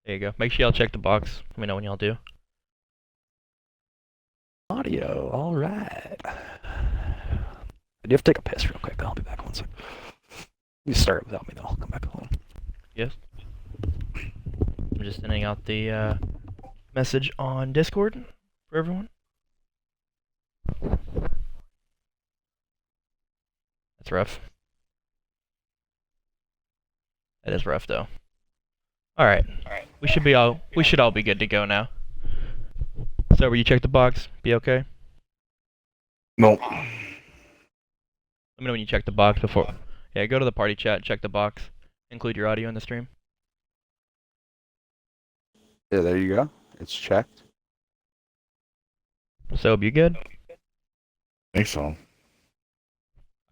There you go. Make sure y'all check the box. Let me know when y'all do. Audio, all right. I do have to take a piss real quick. I'll be back in 1 sec. You start without me, though. I'll come back home. Yes. I'm just sending out the message on Discord for everyone. That's rough. That is rough, though. All right. We should all be good to go now. So, will you check the box? Be okay? Nope. Let me know when you check the box before. Yeah, go to the party chat, check the box, include your audio in the stream. Yeah, there you go. It's checked. So, you good? Think so.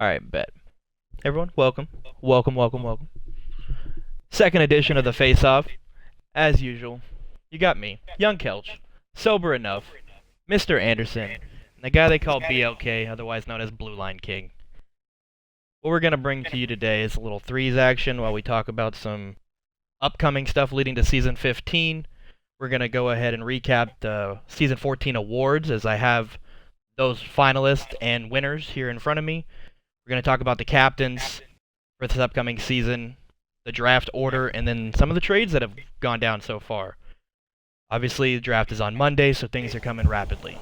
Alright, bet. Everyone, welcome. Welcome. Second edition of the Faceoff. As usual, you got me, Young Kelch, sober enough, Mr. Anderson, and the guy they call BLK, otherwise known as Blue Line King. What we're going to bring to you today is a little threes action while we talk about some upcoming stuff leading to Season 15. We're going to go ahead and recap the Season 14 awards as I have those finalists and winners here in front of me. We're going to talk about the captains for this upcoming season, the draft order, and then some of the trades that have gone down so far. Obviously, the draft is on Monday, so things are coming rapidly.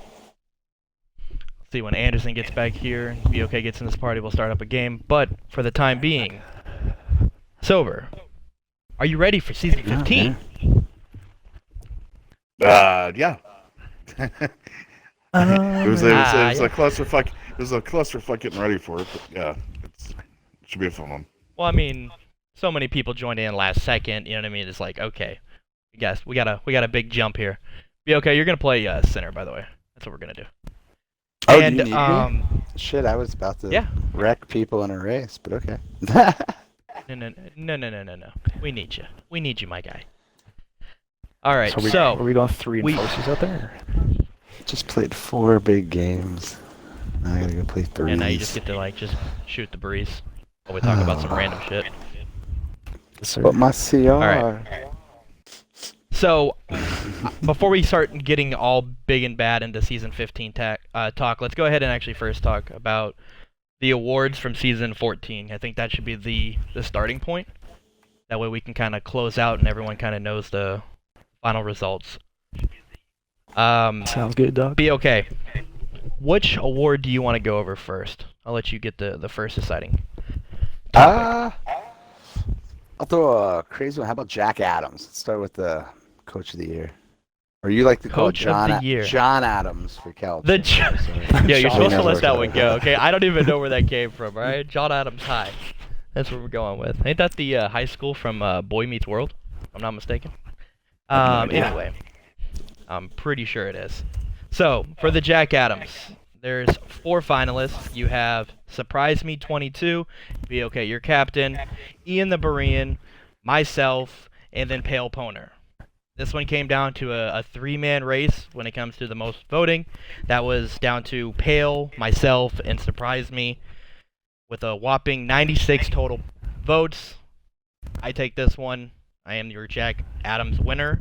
Let's see, when Anderson gets back here and BOK gets in this party, we'll start up a game. But for the time being, Sober, are you ready for Season 15? Yeah. It was a clusterfuck. It was a clusterfuck getting ready for it, but yeah, it should be a fun one. Well, I mean, so many people joined in last second. You know what I mean? It's like, okay, guys, we got a big jump here. Be okay. You're gonna play center, by the way. That's what we're gonna do. Oh, And do you need me? Shit, I was about to wreck people in a race, but okay. No. We need you. We need you, my guy. All right. So, are we going 3 enforcers out there? Just played 4 big games. Now I gotta go play 3. And now you just get to just shoot the breeze while we talk about some random shit. But my CR. All right. So, before we start getting all big and bad into Season 15 talk, let's go ahead and actually first talk about the awards from Season 14. I think that should be the starting point. That way we can kind of close out and everyone kind of knows the final results. Sounds good, Doc. Be okay. Which award do you want to go over first? I'll let you get the first deciding topic. I'll throw a crazy one. How about Jack Adams? Let's start with the Coach of the Year. Or you like to call it John Adams for Cal. Yeah, you're supposed to let that one go, okay? I don't even know where that came from, alright? John Adams High. That's what we're going with. Ain't that the high school from Boy Meets World? If I'm not mistaken. Anyway, I'm pretty sure it is. So, for the Jack Adams, there's 4 finalists. You have Surprise Me 22, Be Okay, your captain, Ian the Berean, myself, and then Pale Poner. This one came down to a 3-man race when it comes to the most voting. That was down to Pale, myself, and Surprise Me, with a whopping 96 total votes. I take this one. I am your Jack Adams winner.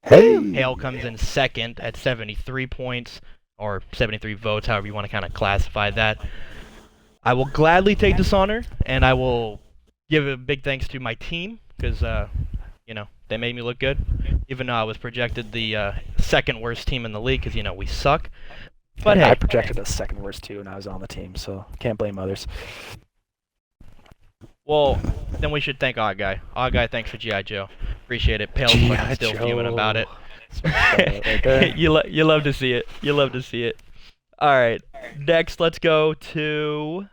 Hey! Pale comes in second at 73 points, or 73 votes, however you want to kind of classify that. I will gladly take this honor, and I will give a big thanks to my team, because, they made me look good, even though I was projected the second worst team in the league, because, we suck. But hey. I projected us second worst too, and I was on the team, so can't blame others. Well, then we should thank Odd Guy. Odd Guy, thanks for G.I. Joe. Appreciate it. Pale's fucking still fuming about it. Right you love to see it. You love to see it. All right. Next, let's go to...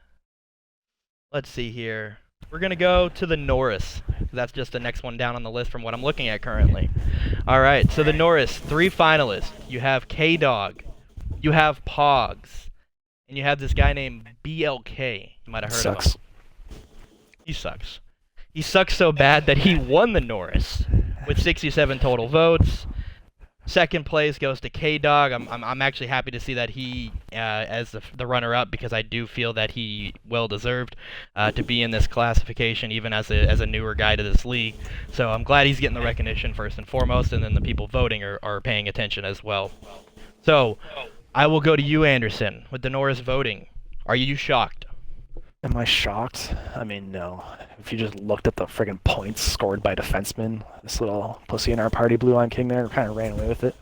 Let's see here. We're going to go to the Norris. That's just the next one down on the list from what I'm looking at currently. All right. So the Norris, 3 finalists. You have K-Dog. You have Pogs. And you have this guy named BLK. You might have heard of him. He sucks. He sucks so bad that he won the Norris with 67 total votes. Second place goes to K-Dog. I'm actually happy to see that he as the runner-up, because I do feel that he well deserved to be in this classification, even as a newer guy to this league. So I'm glad he's getting the recognition first and foremost, and then the people voting are paying attention as well. So I will go to you, Anderson, with the Norris voting. Are you shocked? Am I shocked? I mean, no. If you just looked at the friggin' points scored by defensemen, this little pussy in our party, Blue Line King there, kind of ran away with it.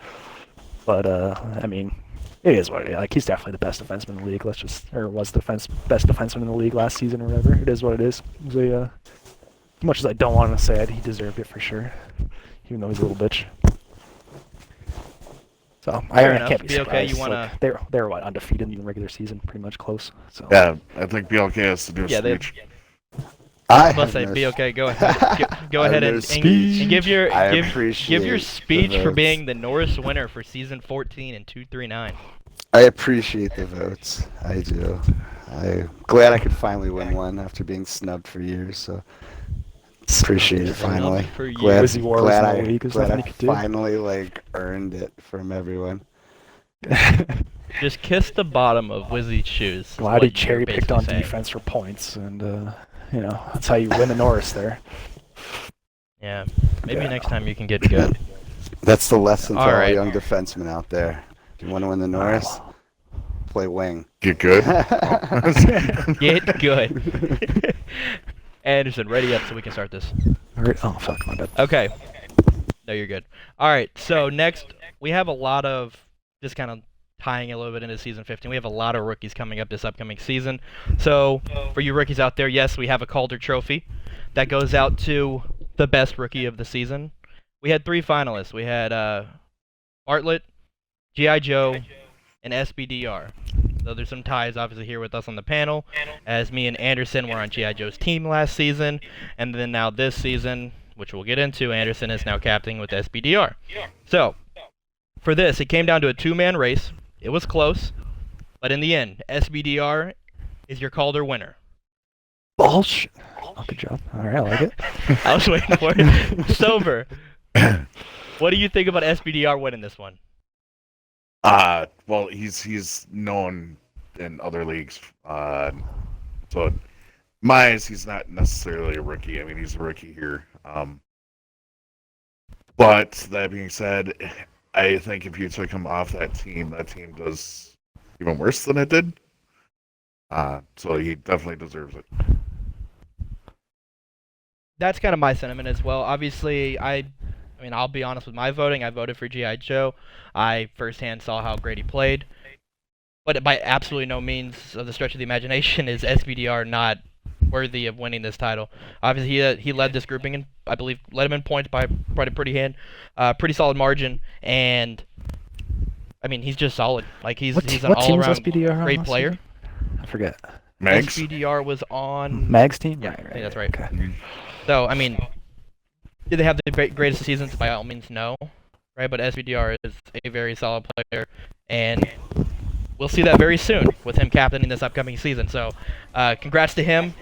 But, I mean, it is what it is. Like, he's definitely the best defenseman in the league. Was the best defenseman in the league last season or whatever. It is what it is. It was as much as I don't want to say it, he deserved it for sure. Even though he's a little bitch. So I can't be surprised. Okay, you wanna... Like, they were what, undefeated in the regular season, pretty much close. So yeah, I think BLK has to do a speech. I must say, BLK, go ahead. Go ahead and give your speech for being the Norris winner for season 14 and 239. I appreciate the votes. I do. I'm glad I could finally win one after being snubbed for years. So appreciate it finally. Glad I finally earned it from everyone. Just kiss the bottom of Wizzy's shoes. Glad he cherry picked on defense for points, and you know, that's how you win the Norris there. Yeah, maybe next time you can get good. That's the lesson to all young defensemen out there. If you want to win the Norris, play wing. Get good. Get good. Anderson, ready up so we can start this. Oh, fuck, my bad. Okay. No, you're good. All right, so next we have a lot of, just kind of tying a little bit into season 15, we have a lot of rookies coming up this upcoming season. So for you rookies out there, yes, we have a Calder Trophy that goes out to the best rookie of the season. We had 3 finalists. We had Bartlett, G.I. Joe, and SBDR. So there's some ties obviously here with us on the panel, as me and Anderson were on G.I. Joe's team last season, and then now this season, which we'll get into, Anderson is now captaining with SBDR. So for this, it came down to a 2-man race. It was close, but in the end, SBDR is your Calder winner. Bullshit. Oh, good job. All right, I like it. I was waiting for it. Sober. What do you think about SBDR winning this one? Well, he's known in other leagues. So, my eyes, he's not necessarily a rookie. I mean, he's a rookie here. But that being said, I think if you took him off that team does even worse than it did. So he definitely deserves it. That's kind of my sentiment as well. Obviously, I mean, I'll be honest with my voting. I voted for G.I. Joe. I firsthand saw how great he played. But by absolutely no means of the stretch of the imagination is SBDR not worthy of winning this title. Obviously, he led this grouping, and I believe led him in points by a pretty solid margin. And I mean, he's just solid. Like he's an all-around great player. I forget. Mags? SBDR was on Mags team. Yeah, right, I think that's right. Okay. So I mean, did they have the greatest seasons? By all means, no. Right, but SBDR is a very solid player, and we'll see that very soon with him captaining this upcoming season. So, congrats to him.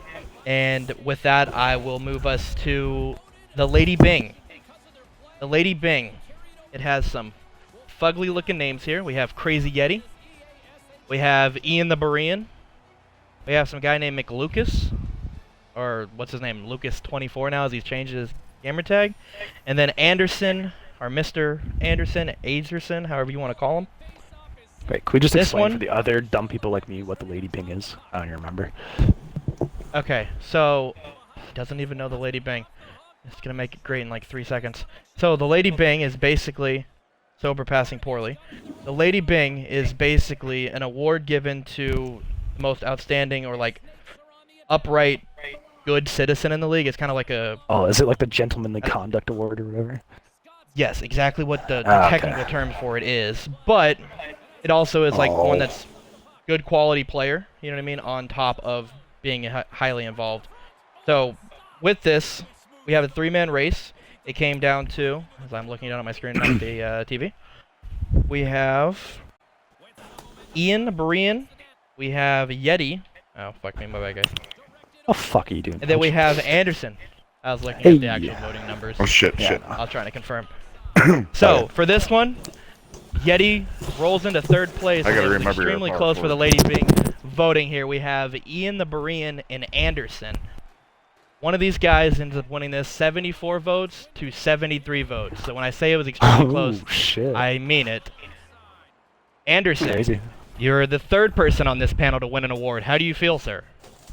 And with that, I will move us to the Lady Bing. The Lady Bing. It has some fugly-looking names here. We have Crazy Yeti. We have Ian the Berean. We have some guy named McLucas, or what's his name, Lucas24 now, as he's changed his gamer tag. And then Anderson, or Mr. Anderson, Agerson, however you want to call him. Wait, could we just explain for the other dumb people like me what the Lady Bing is? I don't even remember. Okay, so he doesn't even know the Lady Bing. It's gonna make it great in like 3 seconds. So the Lady Bing is basically sober passing poorly. The Lady Bing is basically an award given to the most outstanding or like upright good citizen in the league. It's kind of like a... Oh, is it like the Gentlemanly Conduct Award or whatever? Yes, exactly what the technical term for it is. But it also is like one that's good quality player, you know what I mean, on top of being highly involved. So with this, we have a 3-man race. It came down to, as I'm looking down on my screen on the TV, we have Ian Berean, we have Yeti. Oh, fuck me, my bad, guys. Oh, fuck are you doing? And then we have Anderson. I was looking at the actual voting numbers. Oh, shit. I was trying to confirm. So for this one, Yeti rolls into third place. I gotta It's remember your extremely power close for forward. the ladies being voting here. We have Ian the Berean and Anderson. One of these guys ends up winning this 74 votes to 73 votes. So when I say it was extremely close, shit. I mean it. Anderson, Crazy. you're the third person on this panel to win an award. How do you feel, sir?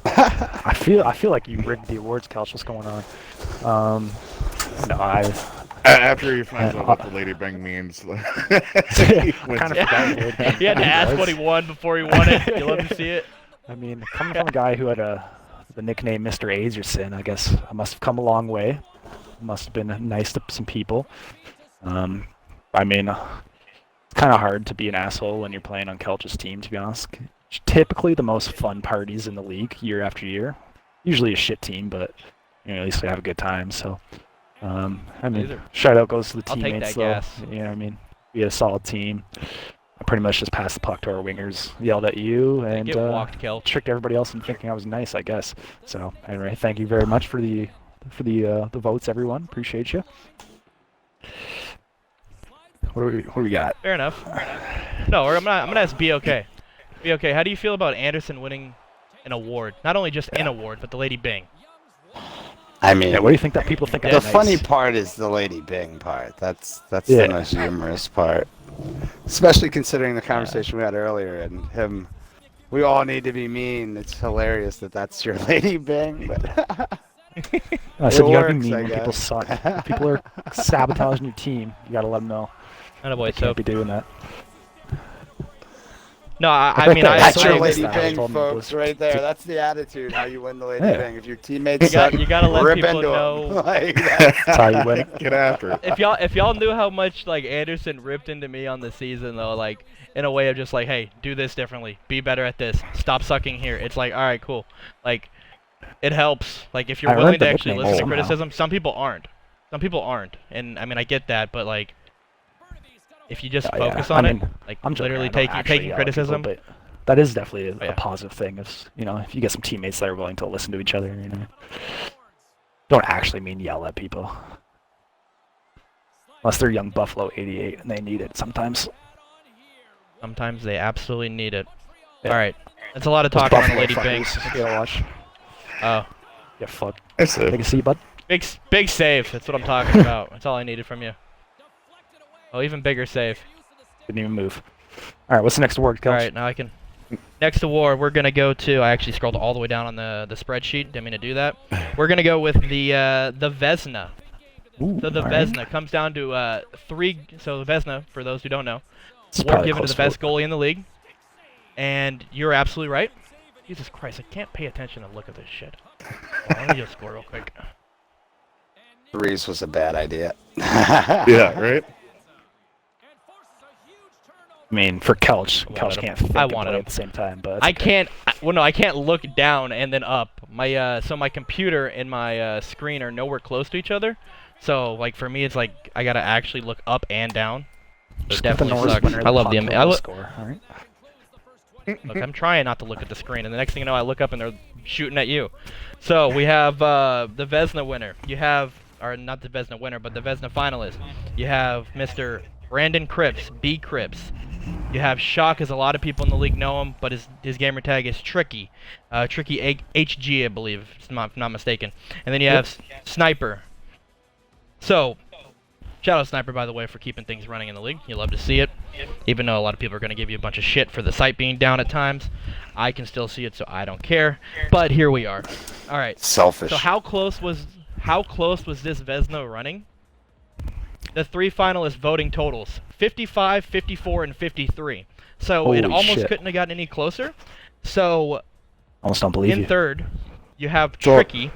I feel like you rigged the awards, Couch. What's going on? No, After he finds out what the Lady Bang means, he wins. kind of forgot. He had to ask what he won before he won it. You love to see it. I mean, coming from a guy who had the nickname Mr. Aserson, I guess I must have come a long way. Must have been nice to some people. I mean, it's kind of hard to be an asshole when you're playing on Kelch's team, to be honest. Typically the most fun parties in the league year after year. Usually a shit team, but at least we have a good time. So, I mean, shout out goes to the teammates, though. Gas. I mean, we had a solid team. I pretty much just passed the puck to our wingers, yelled at you, and Get walked, Kelch. tricked everybody else into thinking I was nice, I guess. So, anyway, thank you very much for the votes, everyone. Appreciate you. What do we got? Fair enough. No, I'm gonna ask BOK. BOK, how do you feel about Anderson winning an award? Not only just an award, but the Lady Bing. I mean, Yeah, what do you think that people think? the I'm nice? funny part is the Lady Bing part. That's Yeah. the most humorous part. Especially considering the conversation we had earlier and him. We all need to be mean. It's hilarious that that's your Lady Bing. But I said It you gotta be works, mean I when people guess. suck. If people are sabotaging your team, you gotta let them know. Attaboy, You can't be doing that. No, I Right mean, there, I that's I your missed Lady that. I Bing, told him it folks, was- right there. That's the attitude. How you win the Lady Yeah. Bing. If your teammates You got- suck, you gotta let rip people into 'em. know. Like that. That's how you win it. Get after it. if y'all knew how much like Anderson ripped into me on the season though, like in a way of just like, hey, do this differently, be better at this, stop sucking here. It's like, all right, cool. Like, it helps. Like if you're I willing learned to the actually nickname listen to somehow. criticism, some people aren't. Some people aren't, and I mean I get that, but like, if you just Yeah, focus I on mean, it, like I'm joking, literally I don't actually taking yell at people, criticism. but that is definitely yeah. a positive thing. If if you get some teammates that are willing to listen to each other, don't actually mean yell at people, unless they're young Buffalo '88 and they need it sometimes. Sometimes they absolutely need it. Yeah. All right, that's a lot of Those talking on the Buffalo Lady Bing. fuckers, you gotta watch. Oh, Yeah, fuck. That's Take it. a seat, bud. big save. That's what I'm talking about. That's all I needed from you. Oh, even bigger save. Didn't even move. All right, what's the next award, All Kels? right, now I can. Next award, we're gonna go to. I actually scrolled all the way down on the spreadsheet. Didn't mean to do that. We're gonna go with the Vezina. Ooh, So the all right. Vezina comes down to 3. So the Vezina, for those who don't know, It's award probably given to close the best vote. goalie in the league. And you're absolutely right. Jesus Christ, I can't pay attention and look at this shit. Hold on, let me just score real quick. Threes was a bad idea. Yeah, right? I mean, for Kelch, I Kelch wanted can't him. think I and wanted play him. at the same time, but I can't. Well, no, I can't look down and then up. My so my computer and my screen are nowhere close to each other. So like for me, it's like I gotta actually look up and down. It Just get the definitely Norris sucks. winner, I love the puck I will look. score. All right. Look, I'm trying not to look at the screen, and the next thing you know, I look up and they're shooting at you. So we have the Vezina winner. You have, or not the Vezina winner, but the Vezina finalist. You have Mr. Brandon Cripps, B. Cripps. You have Shock, as a lot of people in the league know him, but his gamer tag is Tricky. Tricky HG, I believe, if I'm not mistaken. And then you have Sniper. So, shout out Sniper, by the way, for keeping things running in the league. You love to see it. Even though a lot of people are going to give you a bunch of shit for the site being down at times, I can still see it, so I don't care. But here we are. All right. Selfish. So how close was this Vezina running? The 3 finalist voting totals: 55, 54, and 53. So it Holy almost shit. couldn't have gotten any closer. So Almost don't believe in you. third, you have So- Tricky.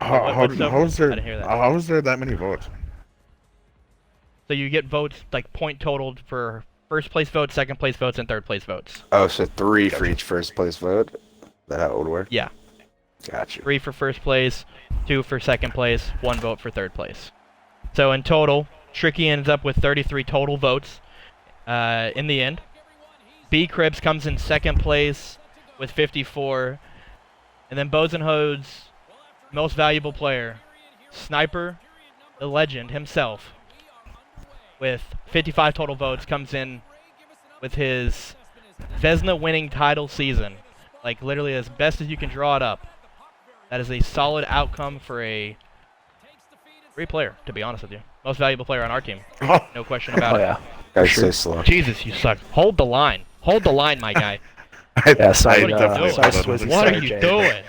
How is there I didn't hear that. how is there that many votes? So you get votes like point totaled for first place votes, second place votes, and third place votes. Oh, so 3 for each first place vote? Is that how it would work? Yeah. Gotcha. 3 for first place, 2 for second place, 1 vote for third place. So in total, Tricky ends up with 33 total votes in the end. B. Cribs comes in second place with 54. And then Bozenhode's most valuable player, Sniper, the legend himself, with 55 total votes, comes in with his Vezina winning title season. Like, literally as best as you can draw it up. That is a solid outcome for a great player, to be honest with you. Most valuable player on our team. No question about it. Yeah. Guys, so slow. Jesus, you suck. Hold the line. Hold the line, my guy. Yeah, sorry, What are you doing?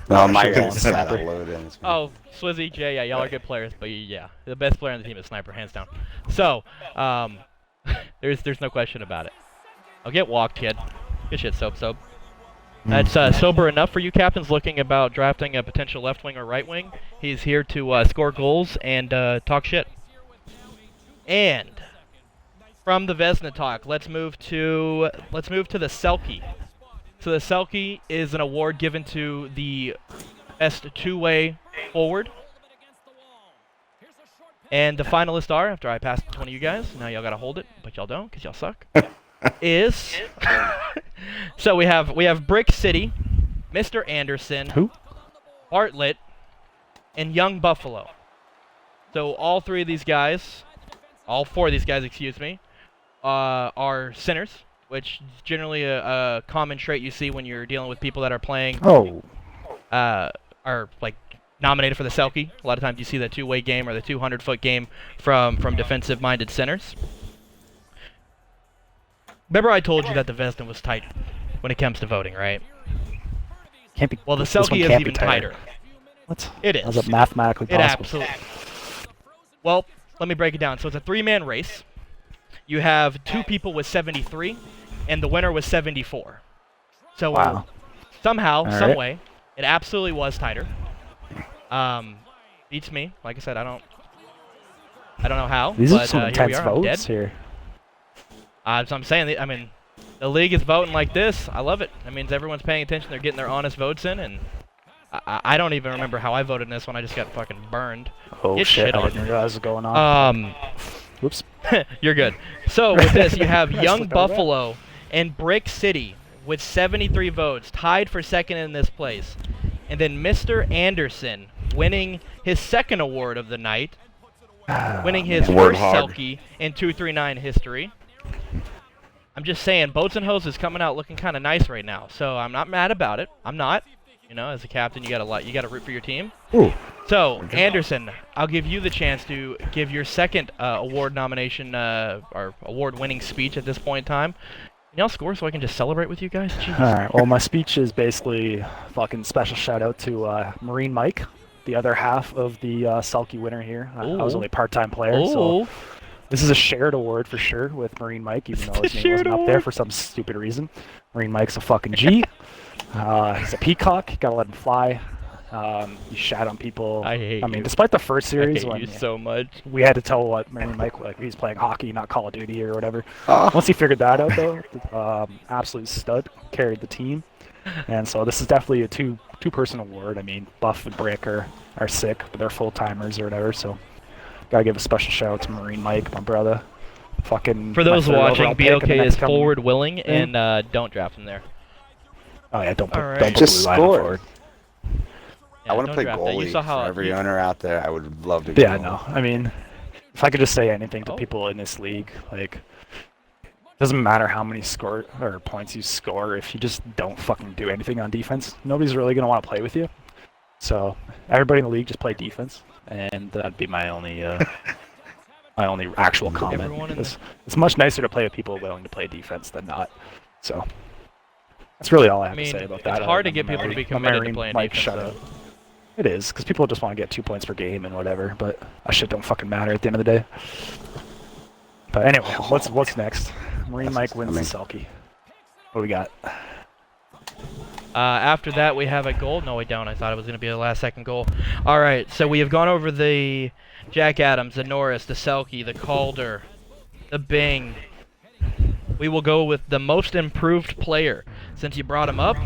No, my guy's got to load in. Oh, Swizzy, Jay, yeah, y'all are good players, but yeah, the best player on the team is Sniper, hands down. So, there's no question about it. I'll get walked, kid. Good shit, Soap. That's sober enough for you captains looking about drafting a potential left wing or right wing. He's here to score goals and talk shit. And from the Vezina talk, let's move to the Selkie. So the Selkie is an award given to the best two-way forward. And the finalists are, after I pass it to one of you guys, now y'all gotta hold it, but y'all don't, because y'all suck, is... So we have Brick City, Mr. Anderson, Who? Bartlett, and Young Buffalo. So all four of these guys, excuse me, are sinners, which is generally a common trait you see when you're dealing with people that are playing, are like nominated for the Selkie. A lot of times you see that two-way game or the 200-foot game from defensive-minded centers. Remember I told you that the Vezina was tight when it comes to voting, right? Can't be. Well, the Selkie is even tighter. What? It is. How's it mathematically possible? It absolutely. Well, let me break it down. So it's a three-man race. You have two people with 73, and the winner was 74. So wow. Somehow, All some right. way, it absolutely was tighter. Beats me. Like I said, I don't know how. These but, are some here we intense are. I'm dead. votes here. So I'm saying, I mean, the league is voting like this. I love it. That means everyone's paying attention. They're getting their honest votes in, and I don't even remember how I voted in this one. I just got fucking burned. Oh Get shit! shit I on. didn't realize what was going on. Whoops. You're good. So with this, you have Nice Young look over Buffalo and Brick City with 73 votes, tied for second in this place. And then Mr. Anderson winning his second award of the night, winning his Word first hog. Selkie in 239 history. I'm just saying, Boats and Hoses coming out looking kind of nice right now. So I'm not mad about it. I'm not. You know, as a captain, you gotta root for your team. Ooh. So Anderson, I'll give you the chance to give your second award nomination or award-winning speech at this point in time. Can y'all score so I can just celebrate with you guys? Jeez. All right. Well, my speech is basically fucking special shout out to Marine Mike, the other half of the Selkie winner here. I was only a part-time player, so this is a shared award for sure with Marine Mike, even though his name wasn't up there for some stupid reason. Marine Mike's a fucking G. He's a peacock. Gotta let him fly. He shat on people. I hate you. Despite the first series I hate when you so much. we had to tell what Marine Mike, like, he's playing hockey, not Call of Duty or whatever. Once he figured that out, though, absolute stud, carried the team. And so this is definitely a two-person award. I mean, Buff and Brick are sick, but they're full-timers or whatever, so gotta give a special shout out to Marine Mike, my brother. Fucking For those watching, BOK is coming. forward willing, and don't draft him there. Oh yeah, don't put All right. don't put Just blue line score. forward. Yeah, I want to don't play draft that. You goalie saw how for every you- owner out there. I would love to. Yeah, no. I mean, if I could just say anything to Oh. people in this league, like, doesn't matter how many score or points you score if you just don't fucking do anything on defense. Nobody's really gonna want to play with you. So everybody in the league just play defense, and that'd be my only my only actual comment. Everyone in Because it's much nicer to play with people willing to play defense than not. So that's really all I have I mean, to say about it's that. hard to get people to be committed to playing defense, Shut though. up. It is, because people just want to get 2 points per game and whatever, but that shit don't fucking matter at the end of the day. But anyway, what's next? Marine Mike wins the Selkie. What do we got? After that, we have a goal. No, we don't. I thought it was going to be a last-second goal. All right, so we have gone over the Jack Adams, the Norris, the Selkie, the Calder, the Bing. We will go with the most improved player. Since you brought him up,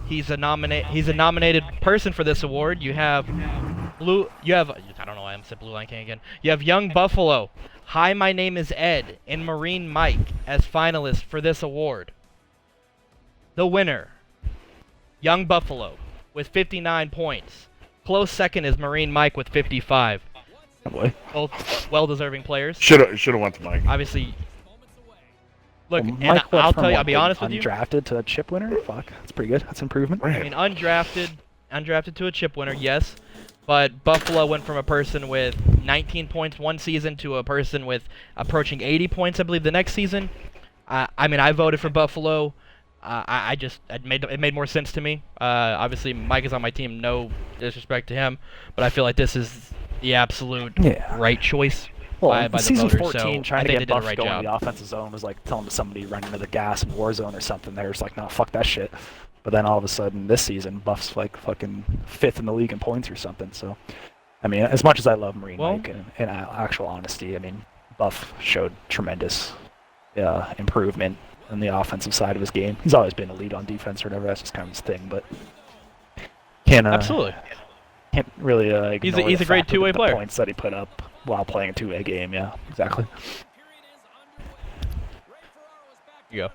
he's a nominated person for this award. You have I don't know why I'm saying Blue Line King again. You have Young Buffalo, Hi, My Name is Ed, and Marine Mike as finalists for this award. The winner, Young Buffalo with 59 points. Close second is Marine Mike with 55. Oh boy. Both well-deserving players. Should have went to Mike. Obviously. Look, Well, and I'll tell you, I'll be honest with you. Undrafted to a chip winner? Fuck, that's pretty good. That's improvement. I mean, undrafted to a chip winner, yes. But Buffalo went from a person with 19 points one season to a person with approaching 80 points, I believe, the next season. I mean, I voted for Buffalo. It made more sense to me. Obviously, Mike is on my team. No disrespect to him, but I feel like this is the absolute right choice by the season voters. 14, so trying to get Buff right going job. in the offensive zone was like telling somebody running into the gas in Warzone or something. They're just like, no, fuck that shit. But then all of a sudden, this season, Buff's like fucking 5th in the league in points or something. So, I mean, as much as I love Marine Mike, in actual honesty, I mean, Buff showed tremendous improvement on the offensive side of his game. He's always been elite on defense or whatever. That's just kind of his thing. But absolutely can't really ignore he's a great two-way player. The points that he put up while playing a two-way game. Yeah, exactly. You go.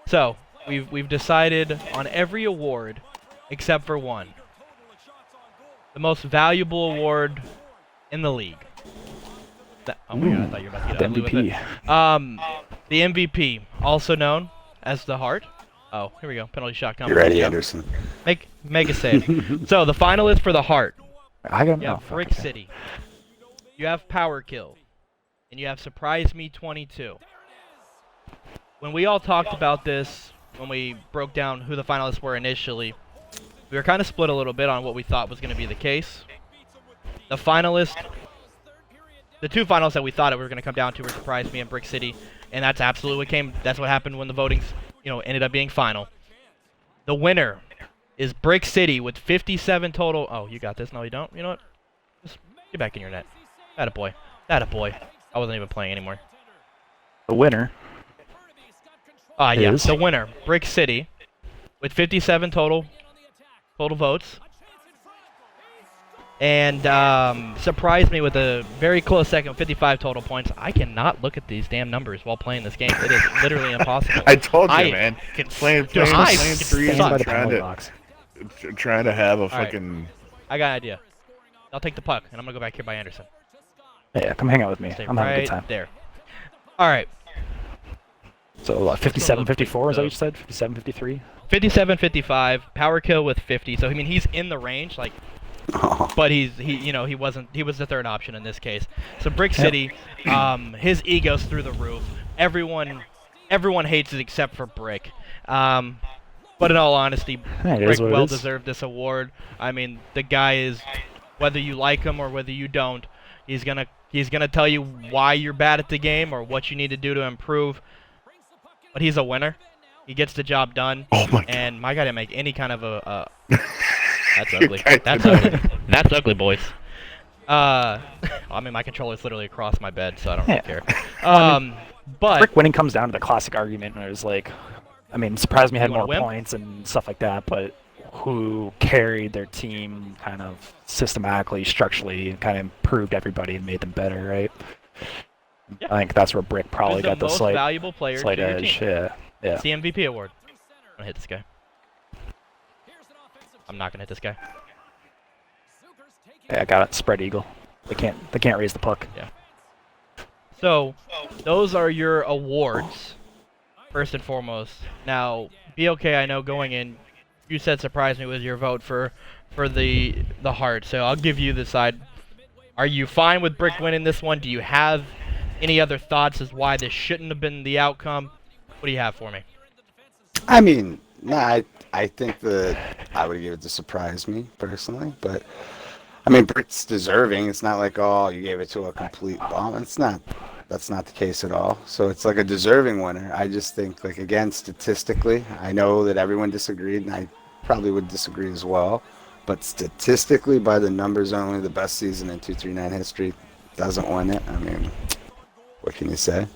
So we've decided on every award except for one. The most valuable award in the league. Oh my god, I thought you were about to get ugly with it. The MVP, also known as the Heart. Oh, here we go. Penalty shot coming. You ready, Anderson? Make a save. So the finalists for the Heart. I got You have Brick City. You have Power Kill. And you have Surprise Me 22. When we all talked about this, when we broke down who the finalists were initially, we were kind of split a little bit on what we thought was going to be the case. The two finalists that we thought it were going to come down to were Surprise Me and Brick City, and that's absolutely that's what happened when the voting, ended up being final. The winner is Brick City with 57 total. Oh, you got this. No, you don't. You know what? Just get back in your net. Attaboy. Attaboy. I wasn't even playing anymore. The winner. Yeah, the winner, Brick City, with 57 total votes. And surprised me with a very close second, 55 total points. I cannot look at these damn numbers while playing this game. It is literally impossible. I told you, man. Playing threes, trying to have a fucking... Right. I got an idea. I'll take the puck, and I'm going to go back here by Anderson. Yeah, come hang out with me. Stay I'm having a good time. There. All right. So 57-54 is that what you said? 57-53? 57-55. Power Kill with 50. So I mean he's in the range, like, but he was the third option in this case. So Brick City, his ego's through the roof. Everyone hates it except for Brick. But in all honesty, Brick well deserved this award. I mean, the guy is, whether you like him or whether you don't, he's gonna tell you why you're bad at the game or what you need to do to improve. But he's a winner. He gets the job done. Oh my god. And my guy didn't make any kind of a that's ugly. That's ugly. That's ugly, boys. I mean, my controller's literally across my bed, so I don't really care. But Brick winning comes down to the classic argument where it's like, I mean, Surprise Me had more points and stuff like that, but who carried their team kind of systematically, structurally, and kind of improved everybody and made them better, right? Yeah. I think that's where Brick probably got the slight valuable player slight to edge. Your team. Yeah. It's the MVP award. I'm gonna hit this guy. I'm not gonna hit this guy. Yeah, I got it. Spread eagle. They can't raise the puck. Yeah. So, those are your awards, first and foremost. Now, BOK, I know going in, you said Surprise Me with your vote for the Heart. So I'll give you the side. Are you fine with Brick winning this one? Do you have any other thoughts as why this shouldn't have been the outcome? What do you have for me? I mean, I think that I would give it to Surprise Me personally, but I mean, Brick's deserving. It's not like, oh, you gave it to a complete bomb. That's not the case at all. So it's like a deserving winner. I just think, like, again, statistically, I know that everyone disagreed, and I probably would disagree as well. But statistically, by the numbers only, the best season in 239 history doesn't win it. I mean, what can you say?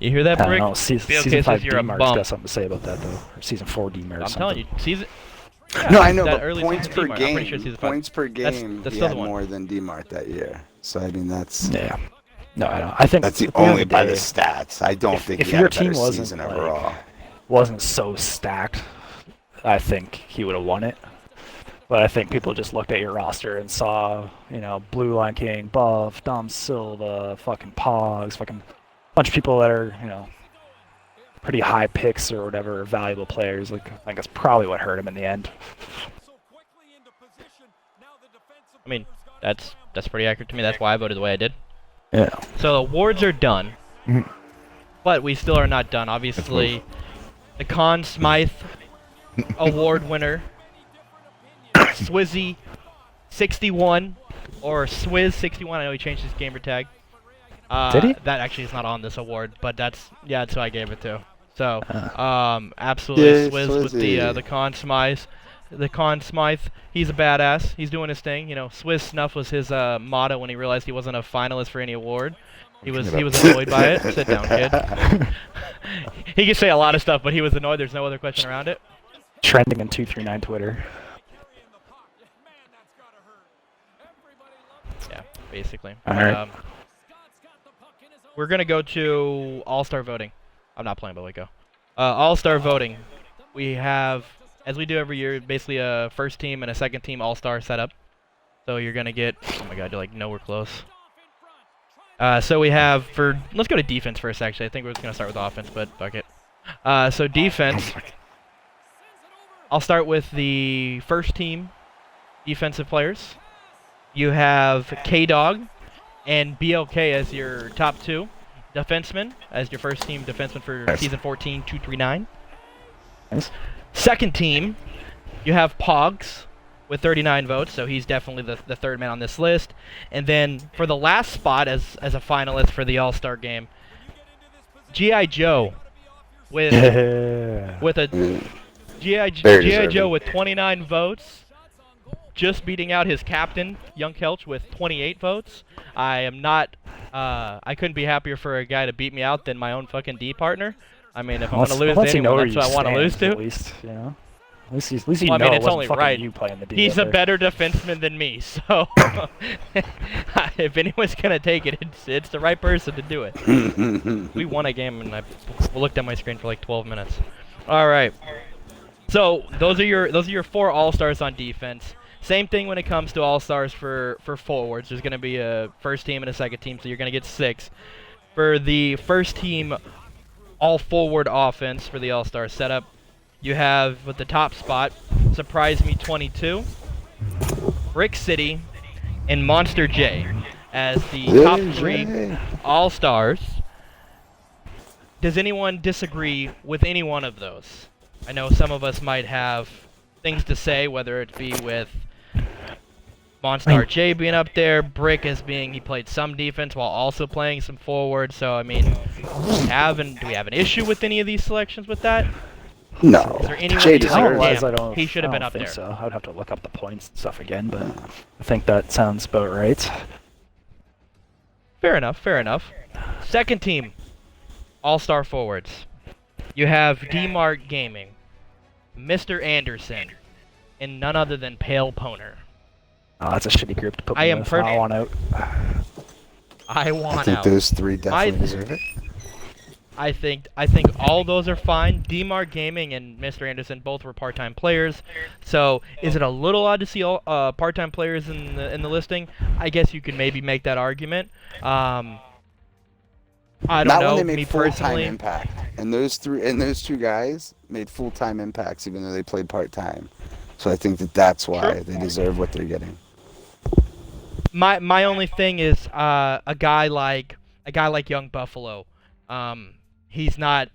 You hear that, Brick? I don't know. Season 5 D-Mark's got something to say about that, though. Or Season 4 D-Mark. I'm telling you, season... Yeah, no, I know, but points per game, he had more than D-Mark that year. So, I mean, that's... Yeah. No, I don't. I think that's the only by the stats. I don't think if he had your a better team season overall. Wasn't so stacked, I think he would have won it. But I think people just looked at your roster and saw, Blue Line King, Buff, Dom Silva, fucking Pogs, fucking bunch of people that are, pretty high picks or whatever, valuable players. Like, I think that's probably what hurt him in the end. I mean, that's pretty accurate to me. That's why I voted the way I did. Yeah. So the awards are done, but we still are not done. Obviously, the Conn Smythe award winner, Swizzy 61 or Swizz 61. I know he changed his gamer tag. Did he? That actually is not on this award, but that's who I gave it to. So, absolutely, Yay, Swizz with the Swizzy. Conn Smythe. The Conn Smythe, he's a badass. He's doing his thing. Swizz Snuff was his motto when he realized he wasn't a finalist for any award. He was annoyed by it. Sit down, kid. He can say a lot of stuff, but he was annoyed. There's no other question around it. Trending in 239 Twitter. Yeah, basically. All right. We're gonna go to All-Star voting. I'm not playing, but we go. All-Star voting. We have, as we do every year, basically a first team and a second team All-Star setup. So you're gonna get. Oh my God, you're like nowhere close. So we have let's go to defense first. Actually, I think we're just gonna start with offense, but fuck it. So defense. I'll start with the first team defensive players. You have K-Dog and BLK as your top two defensemen, as your first team defenseman for season 14, 239. Nice. Second team, you have Pogs with 39 votes, so he's definitely the third man on this list. And then for the last spot as a finalist for the All-Star game, G.I. Joe with a G.I. Joe with 29 votes, just beating out his captain, Young Kelch, with 28 votes. I am not, I couldn't be happier for a guy to beat me out than my own fucking D partner. I mean, if I'm going to lose to anyone, that's who I want to lose to. At least, At least you well, I know mean, it it's wasn't only fucking right. you playing the D. He's a better defenseman than me, so if anyone's going to take it, it's the right person to do it. We won a game, and I looked at my screen for like 12 minutes. All right. So those are your 4 All-Stars on defense. Same thing when it comes to All-Stars for forwards. There's going to be a first team and a second team, so you're going to get 6. For the first team all-forward offense for the All-Star setup, you have, with the top spot, Surprise Me 22, Brick City, and Monster J as the top 3 All-Stars. Does anyone disagree with any one of those? I know some of us might have things to say, whether it be with Monster J being up there, Brick as being he played some defense while also playing some forward. So I mean, do we have an issue with any of these selections with that? No. Is there anyone Jay you think, deserves he should have been up there? So I'd have to look up the points and stuff again, but I think that sounds about right. Fair enough. Fair enough. Second team, All-Star forwards. You have D-Mark Gaming, Mr. Anderson, and none other than Pale Poner. Oh, that's a shitty group to put me with. I want out. I want out. I think those 3 definitely deserve it. I think all those are fine. D-Mark Gaming and Mr. Anderson both were part-time players. So is it a little odd to see all part-time players in the listing? I guess you could maybe make that argument. I don't know. Not when they made full-time personally, impact. And those 2 guys made full-time impacts, even though they played part-time. So I think that's why they deserve what they're getting. My only thing is a guy like Young Buffalo. He's not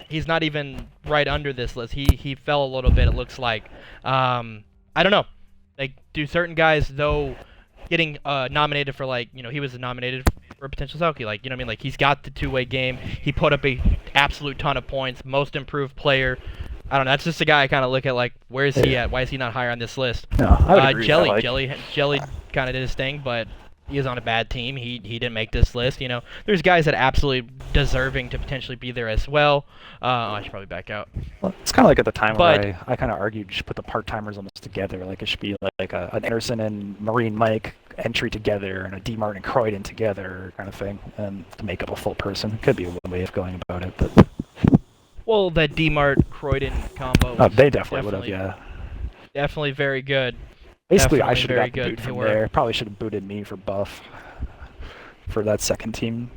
even right under this list. He fell a little bit. It looks like. I don't know. Like, do certain guys though getting nominated for he was nominated for a potential Selkie, what I mean? Like, he's got the two-way game. He put up a absolute ton of points. Most improved player. I don't know. That's just a guy I kind of look at where is he at? Why is he not higher on this list? No, I would agree. Jelly kind of did his thing, but he is on a bad team. He didn't make this list. There's guys that are absolutely deserving to potentially be there as well. I should probably back out. Well, it's kind of like at the time where I kind of argued you should put the part-timers almost together. Like, it should be like an Anderson and Marine Mike entry together and a D. Martin and Croydon together kind of thing, and to make up a full person. Could be one way of going about it, but... Well, that D-Mart Croydon combo. They definitely would have, yeah. Definitely very good. Basically, Definitely I should have very got the good boot from for- there. Probably should have booted me for buff for that second team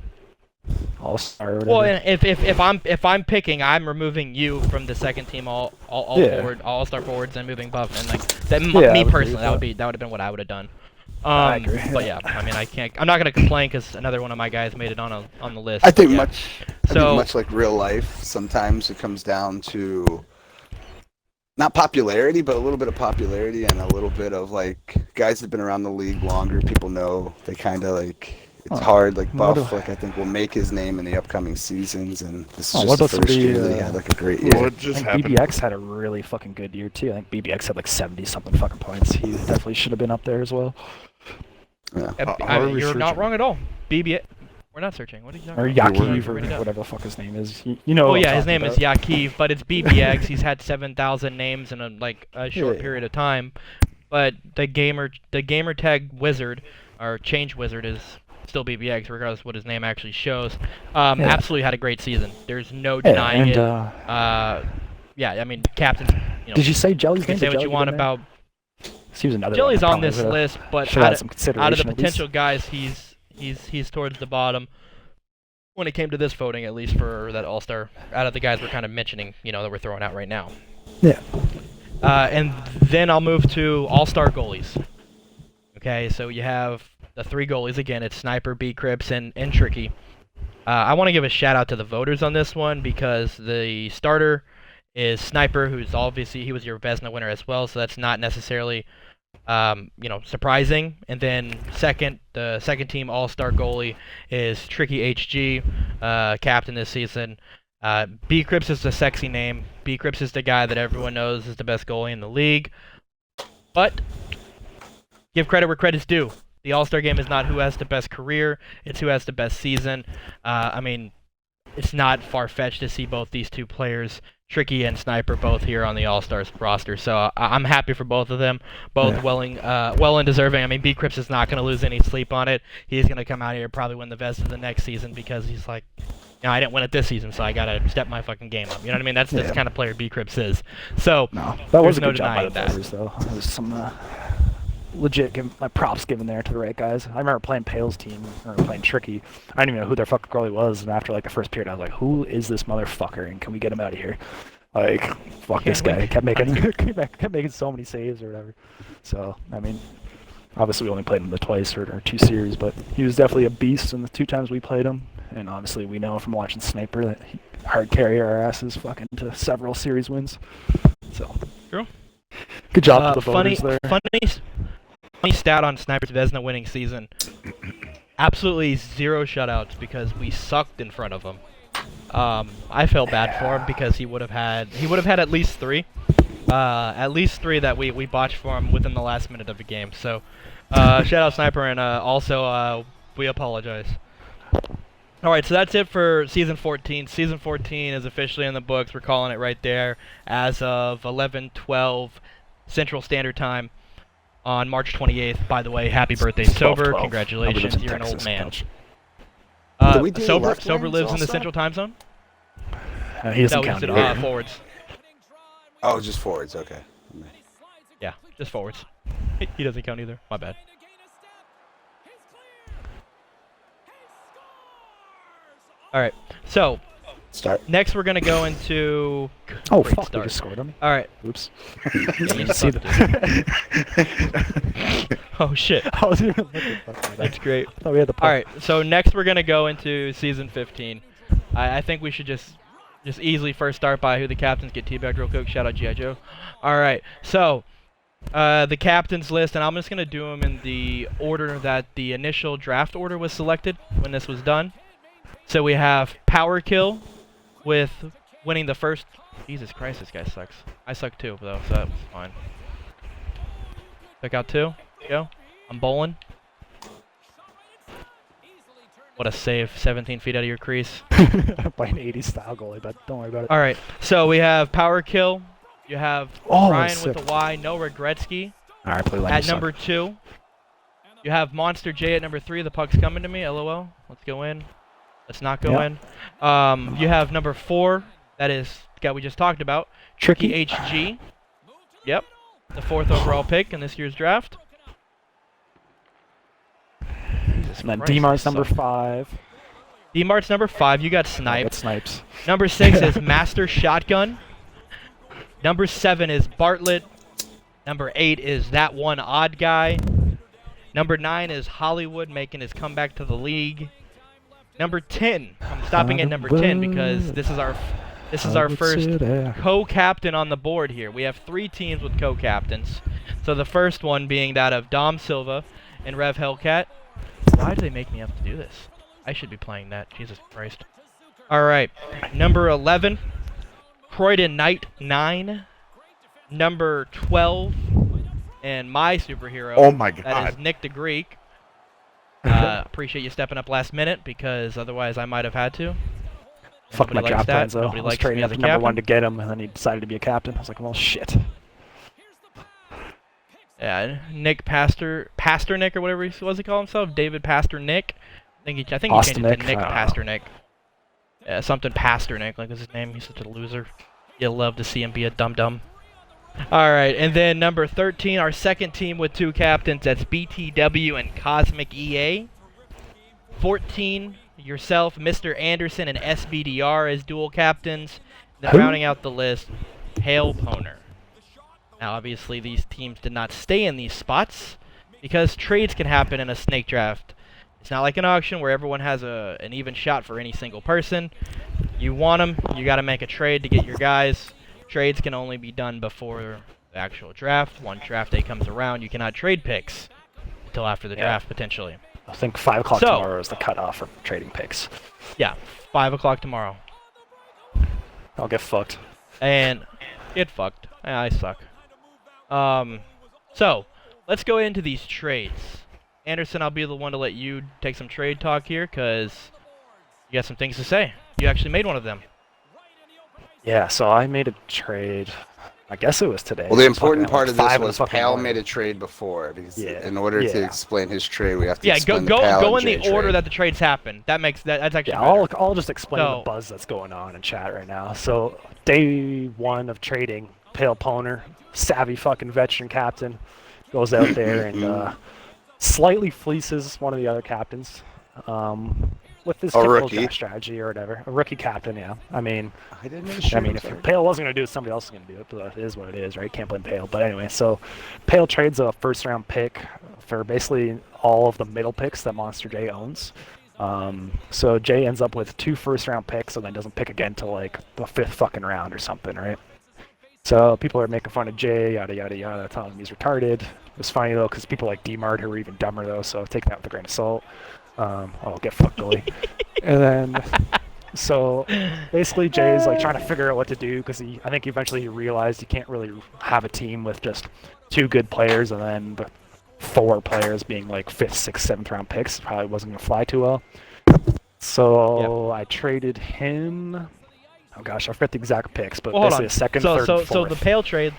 all-star or whatever. Well, and if I'm picking, I'm removing you from the second team all-star forwards and moving buff, and like that. Me personally, that would have been what I would have done. I agree. But yeah, I mean, I'm not gonna complain because another one of my guys made it on the list. I think yeah. I think much like real life, sometimes it comes down to not popularity, but a little bit of popularity and a little bit of like guys that have been around the league longer. People know they kind of like it's hard. Like Buff, like I think will make his name in the upcoming seasons, and this is just the first year that he had like a great year. What just I think happened? BBX had a really fucking good year too. I think BBX had like 70-something fucking points. He definitely should have been up there as well. Yeah. You're not wrong at all. BB, we're not searching. What are you talking Or about? Yakiv or whatever the fuck his name is. You know. Oh what yeah, I'm his name talking is about. Yakiv, but it's BBX. He's had 7,000 names in a short period of time. But the gamer tag wizard or change wizard is still BBX, regardless of what his name actually shows. Absolutely had a great season. There's no denying it. Yeah, I mean, captain. Did you say Jelly's You can say what you want about. He was another Jelly's one on this list, but should out have some of the consideration at least. potential guys, he's towards the bottom. When it came to this voting, at least for that All-Star, out of the guys we're kind of mentioning, that we're throwing out right now. Yeah. And then I'll move to All-Star goalies. Okay, so you have the three goalies again. It's Sniper, B-Crips, and Tricky. I want to give a shout out to the voters on this one because the starter is Sniper, who's obviously he was your Vezina winner as well, so that's not necessarily surprising. And then the second team all-star goalie is Tricky HG, captain this season. B-Crips is the sexy name. B-Crips is the guy that everyone knows is the best goalie in the league. But give credit where credit's due. The all-star game is not who has the best career, it's who has the best season. I mean, it's not far-fetched to see both these two players, Tricky and Sniper, both here on the All-Stars roster. So I'm happy for both of them, both well and deserving. I mean, B-Crips is not going to lose any sleep on it. He's going to come out here probably win the Vezina the next season because he's like, I didn't win it this season, so I got to step my fucking game up. You know what I mean? That's the kind of player B-Crips is. So that was a no good job by the denying that. voters, though. There was some legit props given there to the right guys. I remember playing Pale's team, or playing Tricky. I didn't even know who their fucking goalie was, and after like the first period, I was like, "Who is this motherfucker? And can we get him out of here?" Like, fuck this guy. He kept making so many saves or whatever. So I mean, obviously we only played him the twice or two series, but he was definitely a beast in the 2 times we played him. And obviously we know from watching Sniper that he hard carry our asses fucking to several series wins. So true. Good job to the voters there. Funny stat on Sniper's Vezina winning season. Absolutely 0 shutouts because we sucked in front of him. I felt bad for him because he would have had at least 3. At least 3 that we botched for him within the last minute of the game. So shout out Sniper, and also we apologize. Alright, so that's it for Season 14. Season 14 is officially in the books. We're calling it right there as of 11/12 Central Standard Time on March 28th. By the way, happy birthday, Sober. 12. Congratulations, you're an old man. Sober lives in the Central Time Zone? He doesn't count either. Forwards. Oh, just forwards. Okay. Yeah, just forwards. He doesn't count either. My bad. Alright, so Start. next we're going to go into... Oh, Great fuck, we start. just scored him. Alright. Oops. You see sucked, dude. Oh, shit. I was even looking at that. That's great. I thought we had the puck. Alright, so next we're going to go into Season 15. I think we should just easily first start by who the captains get teabagged real quick. Shout out G.I. Joe. Alright, so the captains list, and I'm just going to do them in the order that the initial draft order was selected when this was done. So we have Power Kill with winning the first... Jesus Christ, this guy sucks. I suck too, though, so that was fine. Check out 2. Go. I'm bowling. What a save. 17 feet out of your crease. By an 80s style goalie, but don't worry about it. Alright, so we have Power Kill. You have Ryan sick. with the Y, No Regretsky Alright, play like at number 2. You have Monster J at number 3. The puck's coming to me. LOL. Let's go in. Let's not go in. You have number 4. That is the guy we just talked about. Tricky HG. Yep. the 4th overall pick in this year's draft. And then D-Mart's number 5. D-Mart's number 5. You got sniped. Snipes. Number 6 is Master Shotgun. Number 7 is Bartlett. Number 8 is That One Odd Guy. Number 9 is Hollywood making his comeback to the league. Number 10. I'm stopping at number 10 because this is our first co-captain on the board here. We have 3 teams with co-captains. So the first one being that of Dom Silva and Rev Hellcat. Why do they make me have to do this? I should be playing that. Jesus Christ. All right. Number 11, Croydon Knight 9. Number 12, and my superhero. Oh my God. That is Nick the Greek. Appreciate you stepping up last minute because otherwise I might have had to. Fuck my draft plans though. Nobody I was likes trading me up as the a number 1 captain. to get him, and then he decided to be a captain. I was like, well, shit. Yeah, Nick Pasternick or whatever he call himself, David Pasternick. I think he changed it to Nick Pasternick. Yeah, something Pasternick, like is his name. He's such a loser. You'll love to see him be a dum-dum. All right, and then number 13, our second team with 2 captains. That's BTW and Cosmic EA. 14, yourself, Mr. Anderson, and SBDR as dual captains. Then rounding out the list, Pale Poner. Now, obviously, these teams did not stay in these spots because trades can happen in a snake draft. It's not like an auction where everyone has an even shot for any single person. You want them, you got to make a trade to get your guys. Trades can only be done before the actual draft. Once draft day comes around, you cannot trade picks until after the draft, potentially. I think 5 o'clock tomorrow is the cutoff for trading picks. Yeah, 5 o'clock tomorrow. I'll get fucked. And get fucked. I suck. So, let's go into these trades. Anderson, I'll be the one to let you take some trade talk here, because you got some things to say. You actually made one of them. Yeah, so I made a trade. I guess it was today. Well, the important part of this was Pal made a trade before, because in order to explain his trade, we have to explain the Pal go and in the Jay order trade. that the trades happened. That's actually better. I'll just explain the buzz that's going on in chat right now. So, day 1 of trading, Pale Poner, savvy fucking veteran captain, goes out there and slightly fleeces one of the other captains with his typical draft strategy or whatever. A rookie captain, yeah. I mean, if Pale wasn't going to do it, somebody else is going to do it, but it is what it is, right? Can't blame Pale. But anyway, so Pale trades a first-round pick for basically all of the middle picks that Monster J owns. So Jay ends up with 2 first-round picks and then doesn't pick again till like the 5th fucking round or something, right? So people are making fun of Jay, yada yada yada, telling him he's retarded. It was funny though, because people like D-Mart who were even dumber though, so take that with a grain of salt. Oh, get fucked, goalie. And then, so basically Jay's like trying to figure out what to do, because I think eventually he realized he can't really have a team with just 2 good players and then the 4 players being like 5th, 6th, 7th round picks. Probably wasn't going to fly too well. So I traded him. Oh gosh, I forget the exact picks, but basically a second, third, and fourth. So the Pale trade,